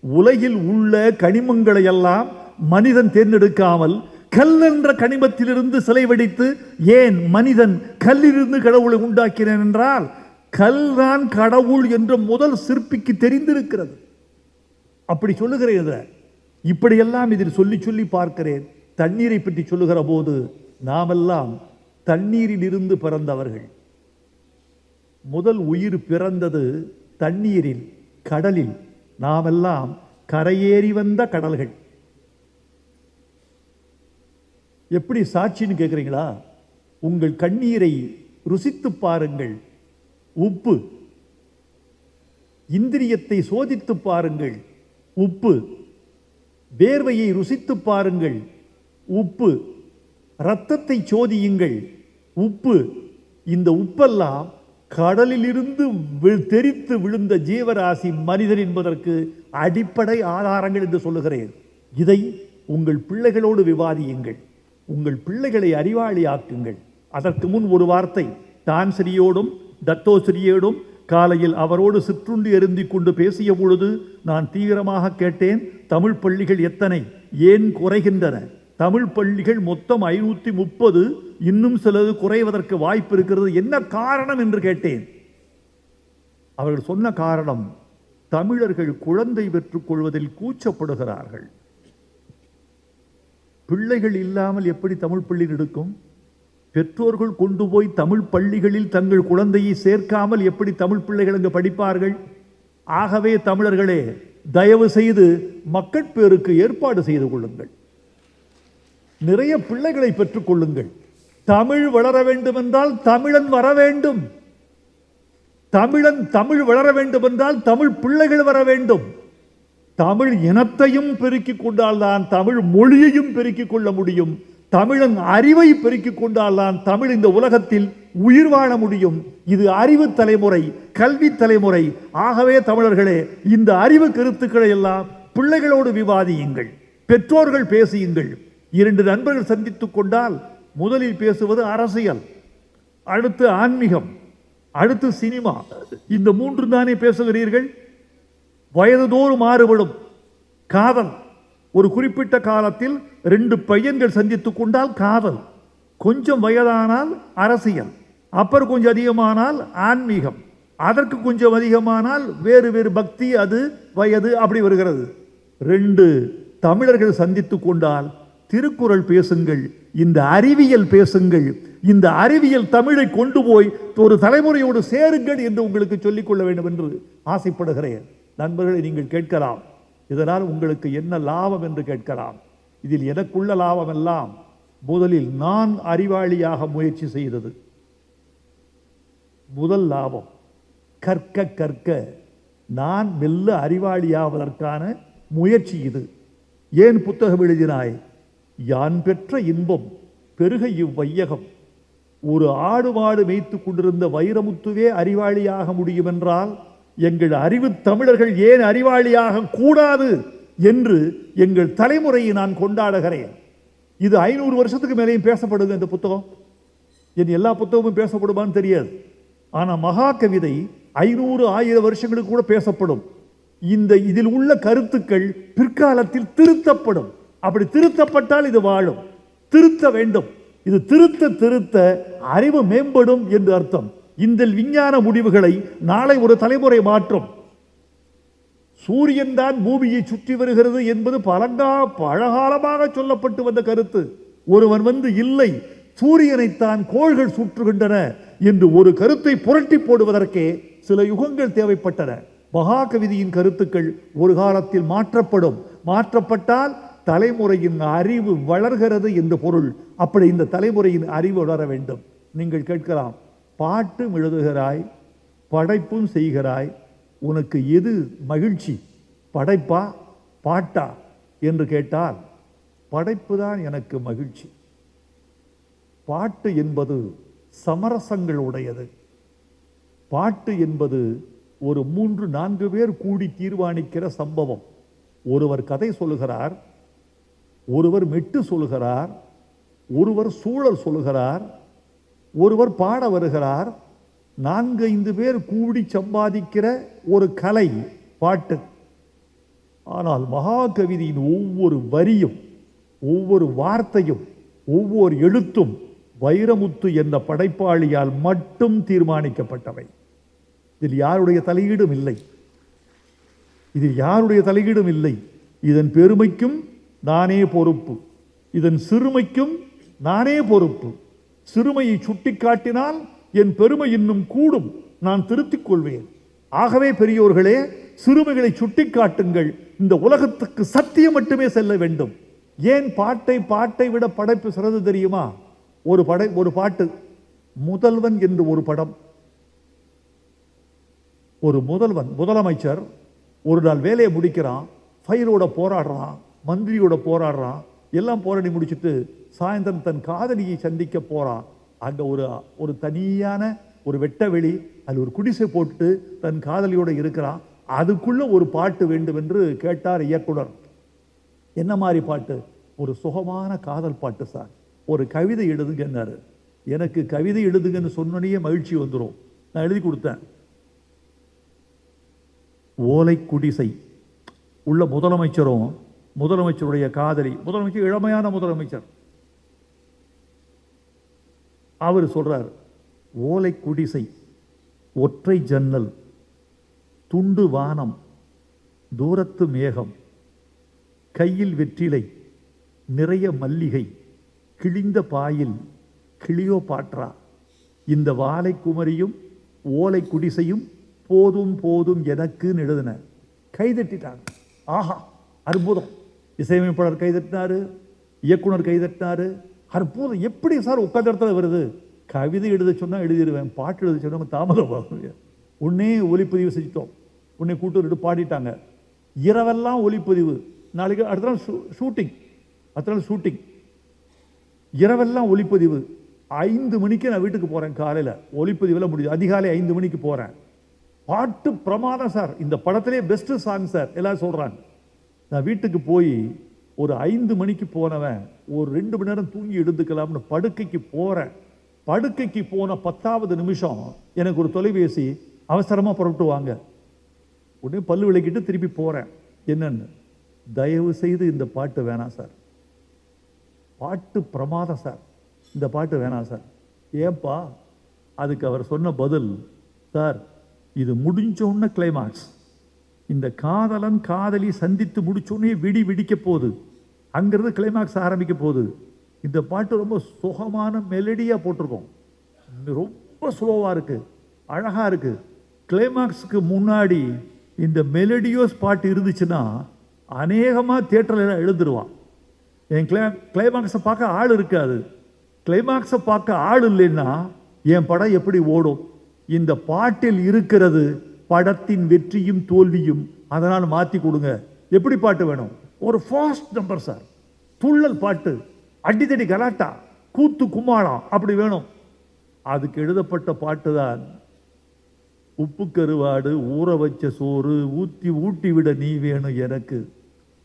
உலகில் உள்ள கனிமங்களை எல்லாம் மனிதன் தேர்ந்தெடுக்காமல் கல் என்ற கனிமத்திலிருந்து சிலை வடித்து ஏன் மனிதன் கல்லிலிருந்து கடவுளை உண்டாக்கினான் என்றால், கல்தான் கடவுள் என்ற முதல் சிற்பிக்கு தெரிந்திருக்கிறது. அப்படி சொல்லுகிறேன். இப்படியெல்லாம் இதில் சொல்லி சொல்லி பார்க்கிறேன். தண்ணீரை பற்றி சொல்லுகிற போது நாமெல்லாம் தண்ணீரில் இருந்து பிறந்தவர்கள். முதல் உயிர் பிறந்தது தண்ணீரில், கடலில். நாமெல்லாம் கரையேறி வந்த கடல்கள். எப்படி சாட்சின்னு கேட்குறீங்களா? உங்கள் கண்ணீரை ருசித்து பாருங்கள், உப்பு. இந்திரியத்தை சோதித்து பாருங்கள், உப்பு. வேர்வையை ருசித்து பாருங்கள், உப்பு. இரத்தத்தை சோதியுங்கள், உப்பு. இந்த உப்பெல்லாம் கடலிலிருந்து தெரித்து விழுந்த ஜீவராசி மனிதன் என்பதற்கு அடிப்படை ஆதாரங்கள் என்று சொல்லுகிறேன். இதை உங்கள் பிள்ளைகளோடு விவாதியுங்கள், உங்கள் பிள்ளைகளை அறிவாளியாக்குங்கள். அதற்கு முன் ஒரு வார்த்தை, டான்சிரியோடும் தத்தோசிரியோடும் காலையில் அவரோடு சிற்றுண்டி அருந்திக் கொண்டு பேசிய பொழுது நான் தீவிரமாக கேட்டேன், தமிழ் பள்ளிகள் எத்தனை, ஏன் குறைகின்றன? தமிழ் பள்ளிகள் மொத்தம் 530, இன்னும் சிலது குறைவதற்கு வாய்ப்பு இருக்கிறது, என்ன காரணம் என்று கேட்டேன். அவர்கள் சொன்ன காரணம், தமிழர்கள் குழந்தை பெற்றுக் கொள்வதில் கூச்சப்படுகிறார்கள். பிள்ளைகள் இல்லாமல் எப்படி தமிழ் பள்ளி எடுக்கும்? பெற்றோர்கள் கொண்டு போய் தமிழ் பள்ளிகளில் தங்கள் குழந்தையை சேர்க்காமல் எப்படி தமிழ் பிள்ளைகள் அங்கு படிப்பார்கள்? ஆகவே தமிழர்களே, தயவு செய்து மக்கட்பேருக்கு ஏற்பாடு செய்து கொள்ளுங்கள், நிறைய பிள்ளைகளை பெற்றுக் கொள்ளுங்கள். தமிழ் வளர வேண்டும் என்றால் தமிழன் வர வேண்டும். தமிழ் வளர வேண்டும் என்றால் தமிழ் பிள்ளைகள் வர வேண்டும். தமிழ் இனத்தையும் பெருக்கிக் கொண்டால்தான் தமிழ் மொழியையும் பெருக்கிக் கொள்ள முடியும். தமிழன் அறிவை பெருக்கிக் கொண்டால்தான் தமிழ் இந்த உலகத்தில் உயிர் வாழ முடியும். இது அறிவு தலைமுறை, கல்வி தலைமுறை. ஆகவே தமிழர்களே, இந்த அறிவு கருத்துக்களை எல்லாம் பிள்ளைகளோடு விவாதியுங்கள், பெற்றோர்கள் பேசியுங்கள். 2 நண்பர்கள் சந்தித்துக் கொண்டால் முதலில் பேசுவது அரசியல், அடுத்து ஆன்மீகம், அடுத்து சினிமா. இந்த 3 தானே பேசுகிறீர்கள். வயதுதோறும் மாறுபடும். காதல், ஒரு குறிப்பிட்ட காலத்தில் 2 பையன்கள் சந்தித்துக் கொண்டால் காதல், கொஞ்சம் வயதானால் அரசியல், அப்புறம் கொஞ்சம் அதிகமானால் ஆன்மீகம், அதற்கு கொஞ்சம் அதிகமானால் வேறு வேறு பக்தி, அது வயது அப்படி வருகிறது. 2 தமிழர்கள் சந்தித்துக் கொண்டால் திருக்குறள் பேசுங்கள், இந்த அறிவியல் பேசுங்கள், இந்த அறிவியல் தமிழை கொண்டு போய் ஒரு தலைமுறையோடு சேருங்கள் என்று உங்களுக்கு சொல்லிக்கொள்ள வேண்டும் என்று ஆசைப்படுகிறேன். நண்பர்களை, நீங்கள் கேட்கலாம், இதனால் உங்களுக்கு என்ன லாபம் என்று கேட்கலாம். இதில் எனக்குள்ள லாபம் எல்லாம் முதலில் நான் அறிவாளியாக முயற்சி செய்தது முதல் லாபம். கற்க கற்க நான் மெல்ல அறிவாளியாவதற்கான முயற்சி இது. ஏன் புத்தகம் எழுதினாய்? யான் பெற்ற இன்பம் பெருக இவ்வையகம். ஒரு ஆடு மாடு மேய்த்து கொண்டிருந்த வைரமுத்துவே அறிவாளியாக முடியும் என்றால் எங்கள் அறிவு தமிழர்கள் ஏன் அறிவாளியாக கூடாது என்று எங்கள் தலைமுறையை நான் கொண்டாடுகிறேன். இது 500 வருஷத்துக்கு மேலேயும் பேசப்படுது இந்த புத்தகம். என் எல்லா புத்தகமும் பேசப்படுமான்னு தெரியாது. ஆனால் மகா கவிதை 500-1000 வருஷங்களுக்கு கூட பேசப்படும். இதில் உள்ள கருத்துக்கள் பிற்காலத்தில் திருத்தப்படும். அப்படி திருத்தப்பட்டால் இது வாழும். திருத்த வேண்டும். இது திருத்த திருத்த அறிவு மேம்படும் என்று அர்த்தம். இந்த விஞ்ஞான முடிவுகளை நாளை ஒரு தலைமுறை மாற்றும். சூரியன் தான் பூமியை சுற்றி வருகிறது என்பது பழகாலமாக சொல்லப்பட்டு வந்த கருத்து. ஒருவன் இல்லை, சூரியனைத்தான் கோள்கள் சுற்றுகின்றன என்று ஒரு கருத்தை புரட்டி போடுவதற்கே சில யுகங்கள் தேவைப்பட்டன. மகா கவிதையின் கருத்துக்கள் ஒரு காலத்தில் மாற்றப்படும். மாற்றப்பட்டால் தலைமுறையின் அறிவு வளர்கிறது என்று பொருள். அப்படி இந்த தலைமுறையின் அறிவு வளர வேண்டும். நீங்கள் கேட்கலாம், பாட்டும் எழுதுகிறாய், படைப்பும் செய்கிறாய், உனக்கு எது மகிழ்ச்சி, படைப்பா பாட்டா என்று கேட்டால் படைப்பு தான் எனக்கு மகிழ்ச்சி. பாட்டு என்பது சமரசங்கள் உடையது. பாட்டு என்பது ஒரு 3-4 பேர் கூடி தீர்மானிக்கிற சம்பவம். ஒருவர் கதை சொல்லுகிறார், ஒருவர் மெட்டு சொல்லுகிறார், ஒருவர் சூழல் சொல்லுகிறார், ஒருவர் பாட வருகிறார். 4-5 பேர் கூடி சம்பாதிக்கிற ஒரு கலை பாட்டு. ஆனால் மகா கவிதையின் ஒவ்வொரு வரியும், ஒவ்வொரு வார்த்தையும், ஒவ்வொரு எழுத்தும் வைரமுத்து என்ற படைப்பாளியால் மட்டும் தீர்மானிக்கப்பட்டவை. இதில் யாருடைய தலையீடும் இல்லை. இதில் யாருடைய தலையீடும் இல்லை. இதன் பெருமைக்கும் நானே பொறுப்பு, இதன் சிறுமைக்கும் நானே பொறுப்பு. சிறுமையை சுட்டிக்காட்டினால் என் பெருமை இன்னும் கூடும், நான் திருத்திக் கொள்வேன். ஆகவே பெரியோர்களே, சிறுமைகளை சுட்டிக்காட்டுங்கள். இந்த உலகத்துக்கு சத்தியம் மட்டுமே செல்ல வேண்டும். ஏன் பாட்டை விட படைப்பு சிறந்து தெரியுமா? ஒரு பாட்டு, முதல்வன் என்று ஒரு படம். ஒரு முதலமைச்சர் ஒரு நாள் வேலையை முடிக்கிறான், ஃபைலோட போராடுறான், மந்திரியோட போராடுறான், எல்லாம் போராடி முடிச்சுட்டு சாயந்தரம் தன் காதலியை சந்திக்க போறான். அங்க ஒரு தனியான ஒரு வெட்ட வெளி, அது ஒரு குடிசை போட்டு தன் காதலியோட இருக்கிறான். அதுக்குள்ள ஒரு பாட்டு வேண்டும் என்று கேட்டார் இயக்குனர். என்ன மாதிரி பாட்டு? ஒரு சுகமான காதல் பாட்டு சார், ஒரு கவிதை எழுதுங்கன்னாரு. எனக்கு கவிதை எழுதுங்கன்னு சொன்னோன்னே மகிழ்ச்சி வந்துடும். நான் எழுதி கொடுத்தேன். ஓலை குடிசை உள்ள முதலமைச்சரும் முதலமைச்சருடைய காதலி, முதலமைச்சர் இளமையான முதலமைச்சர், அவர் சொல்றார், ஓலை குடிசை, ஒற்றை ஜன்னல், துண்டு வானம், தூரத்து மேகம், கையில் வெற்றிலை, நிறைய மல்லிகை, கிழிந்த பாயில் கிளியோபாட்ரா, இந்த வாலை குமரியும் ஓலை குடிசையும் போதும் போதும் எனக்குன்னு எழுதின. கைதட்டிட்டாங்க. ஆஹா அற்புதம். இசையமைப்பாளர் கைதட்டினாரு, இயக்குனர் கைதட்டினாரு. அற்புதம். எப்படி சார் உட்கார்ந்த இடத்துல வருது? கவிதை எழுத சொன்னா எழுதிடுவேன், பாட்டு எழுத சொன்னா தாமதம். உடனே ஒலிப்பதிவு செஞ்சிட்டோம். உடனே கூட்டு பாடிட்டாங்க. இரவெல்லாம் ஒலிப்பதிவு. நாளைக்கு அடுத்த நாள் ஷூட்டிங். இரவெல்லாம் ஒலிப்பதிவு. 5 மணிக்கு நான் வீட்டுக்கு போறேன். காலையில ஒலிப்பதிவில் முடியுது. அதிகாலை 5 மணிக்கு போறேன். பாட்டு பிரமாதம் சார், இந்த படத்திலே பெஸ்ட் சாங் சார் எல்லாரும் சொல்றாங்க. நான் வீட்டுக்கு போய் ஒரு 5 மணிக்கு போனவன் ஒரு 2 மணி நேரம் தூங்கி எடுத்துக்கலாம்னு படுக்கைக்கு போறேன். படுக்கைக்கு போன 10வது நிமிஷம் எனக்கு ஒரு தொலைபேசி, அவசரமா புறப்பட்டு வாங்க. உடனே பல்லு விளக்கிட்டு திருப்பி போறேன். என்னன்னு, தயவு செய்து இந்த பாட்டு வேணாம் சார், பாட்டு பிரமாதம் சார், இந்த பாட்டு வேணாம் சார். ஏன்பா? அதுக்கு அவர் சொன்ன பதில், சார் இது முடிஞ்சோன்னு கிளைமாக்ஸ், இந்த காதலன் காதலி சந்தித்து முடிச்சோன்னே வெடிக்க போகுது, அங்கிருந்து கிளைமாக்ஸ் ஆரம்பிக்க போகுது. இந்த பாட்டு ரொம்ப சுகமான மெலடியா போட்டிருக்கோம், ரொம்ப ஸ்லோவா இருக்கு, அழகா இருக்கு. கிளைமாக்ஸுக்கு முன்னாடி இந்த மெலடியோஸ் பாட்டு இருந்துச்சுன்னா அநேகமா தியேட்டர்ல எழுந்துருவான். என் கிளைமாக்ஸை பார்க்க ஆள் இருக்காது. கிளைமாக்ஸை பார்க்க ஆள் இல்லைன்னா என் படம் எப்படி ஓடும்? இந்த பாட்டில் இருக்கிறது படத்தின் வெற்றியும் தோல்வியும். அதனால் மாற்றி கொடுங்க. எப்படி பாட்டு வேணும்? ஒரு ஃபாஸ்ட் நம்பர் சார், துள்ளல் பாட்டு, அடித்தடி கலாட்டா, கூத்து கும்மாளம் அப்படி வேணும். அதுக்கு எழுதப்பட்ட பாட்டு தான் உப்பு கருவாடு, ஊற வச்ச சோறு, ஊட்டி விட நீ வேணும் எனக்கு.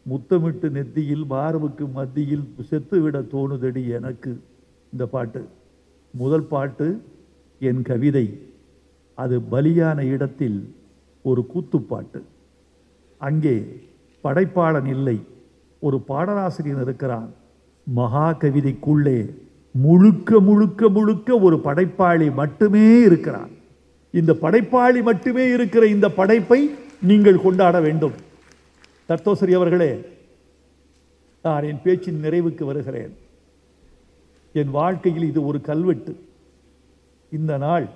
முத்தமிட்டு நெத்தியில் மார்புக்கு மத்தியில் செத்துவிட தோணுதடி எனக்கு. இந்த பாட்டு முதல் பாட்டு என் கவிதை. அது பலியான இடத்தில் ஒரு கூத்துப்பாட்டு. அங்கே படைப்பாளன் இல்லை, ஒரு பாடலாசிரியர் இருக்கிறான். மகா கவிதைக்குள்ளே முழுக்க முழுக்க முழுக்க ஒரு படைப்பாளி மட்டுமே இருக்கிறான். இந்த படைப்பாளி மட்டுமே இருக்கிற இந்த படைப்பை நீங்கள் கொண்டாட வேண்டும். தர்த்தோசரி அவர்களே, நான் என் பேச்சின் நிறைவுக்கு வருகிறேன். என் வாழ்க்கையில் இது ஒரு கல்வெட்டு. இந்த நாள்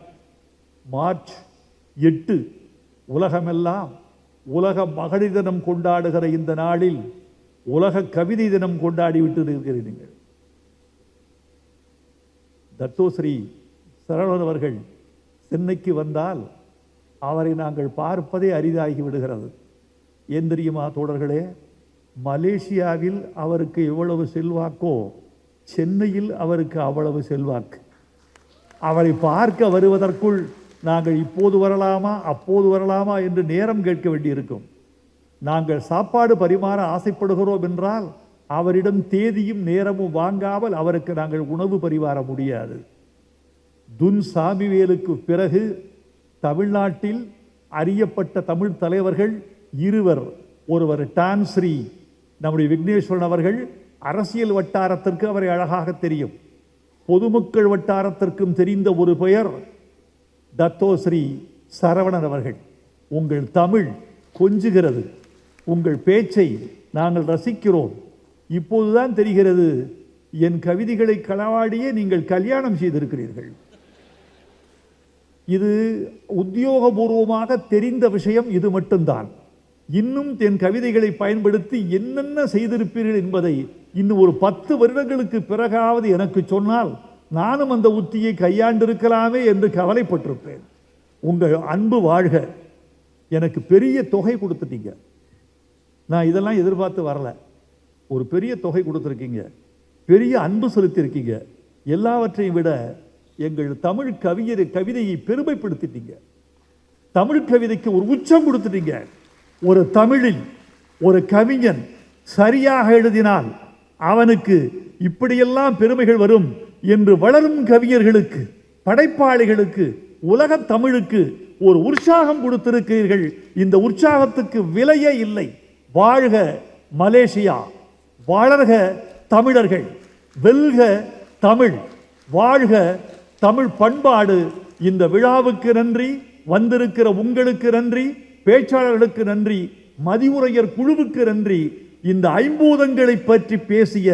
மார்ச் 8, உலகமெல்லாம் உலக மகளிர் தினம் கொண்டாடுகிற இந்த நாளில் உலக கவிதை தினம் கொண்டாடி விட்டு இருக்கிறீர்கள். தத்தோஸ்ரீ சரவணன் அவர்கள் சென்னைக்கு வந்தால் அவரை நாங்கள் பார்ப்பதே அரிதாகி விடுகிறது. ஏன் தெரியுமா தோழர்களே? மலேசியாவில் அவருக்கு எவ்வளவு செல்வாக்கோ சென்னையில் அவருக்கு அவ்வளவு செல்வாக்கு. அவரை பார்க்க வருவதற்குள் நாங்கள் இப்போது வரலாமா அப்போது வரலாமா என்று நேரம் கேட்க வேண்டியிருக்கும். நாங்கள் சாப்பாடு பரிமாற ஆசைப்படுகிறோம் என்றால் அவரிடம் தேதியும் நேரமும் வாங்காமல் அவருக்கு நாங்கள் உணவு பரிமாற முடியாது. துன் சாமிவேலுக்கு பிறகு தமிழ்நாட்டில் அறியப்பட்ட தமிழ் தலைவர்கள் இருவர். ஒருவர் டான்ஸ்ரீ நம்முடைய விக்னேஸ்வரன் அவர்கள். அரசியல் வட்டாரத்திற்கு அவரை அழகாக தெரியும். பொதுமக்கள் வட்டாரத்திற்கும் தெரிந்த ஒரு பெயர் தத்தோஸ்ரீ சரவணன் அவர்கள். உங்கள் தமிழ் கொஞ்சுகிறது, உங்கள் பேச்சை நாங்கள் ரசிக்கிறோம். இப்போதுதான் தெரிகிறது, என் கவிதைகளை களவாடியே நீங்கள் கல்யாணம் செய்திருக்கிறீர்கள். இது உத்தியோகபூர்வமாக தெரிந்த விஷயம் இது மட்டும்தான். இன்னும் என் கவிதைகளை பயன்படுத்தி என்னென்ன செய்திருப்பீர்கள் என்பதை இன்னும் ஒரு 10 வருடங்களுக்கு பிறகாவது எனக்கு சொன்னால் நானும் அந்த உத்தியை கையாண்டிருக்கலாமே என்று கவலைப்பட்டிருப்பேன். உங்கள் அன்பு வாழ்க. எனக்கு பெரிய தொகை கொடுத்துட்டீங்க. நான் இதெல்லாம் எதிர்பார்த்து வரல. ஒரு பெரிய தொகை கொடுத்துருக்கீங்க, பெரிய அன்பு செலுத்தியிருக்கீங்க. எல்லாவற்றையும் விட எங்கள் தமிழ் கவிதையை பெருமைப்படுத்திட்டீங்க. தமிழ் கவிதைக்கு ஒரு உச்சம் கொடுத்துட்டீங்க. ஒரு தமிழில் ஒரு கவிஞன் சரியாக எழுதினால் அவனுக்கு இப்படியெல்லாம் பெருமைகள் வரும் என்று வளரும் கவிஞர்களுக்கு, படைப்பாளிகளுக்கு, உலக தமிழுக்கு ஒரு உற்சாகம் கொடுத்திருக்கிறீர்கள். இந்த உற்சாகத்துக்கு விலையே இல்லை. வாழ்க மலேசியா, வளர்க தமிழர்கள், வெல்க தமிழ், வாழ்க தமிழ் பண்பாடு. இந்த விழாவுக்கு நன்றி, வந்திருக்கிற உங்களுக்கு நன்றி, பேச்சாளர்களுக்கு நன்றி, மதியுரையர் குழுவுக்கு நன்றி, இந்த ஐம்பூதங்களை பற்றி பேசிய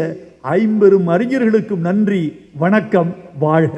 50 அறிஞர்களுக்கும் நன்றி. வணக்கம், வாழ்க.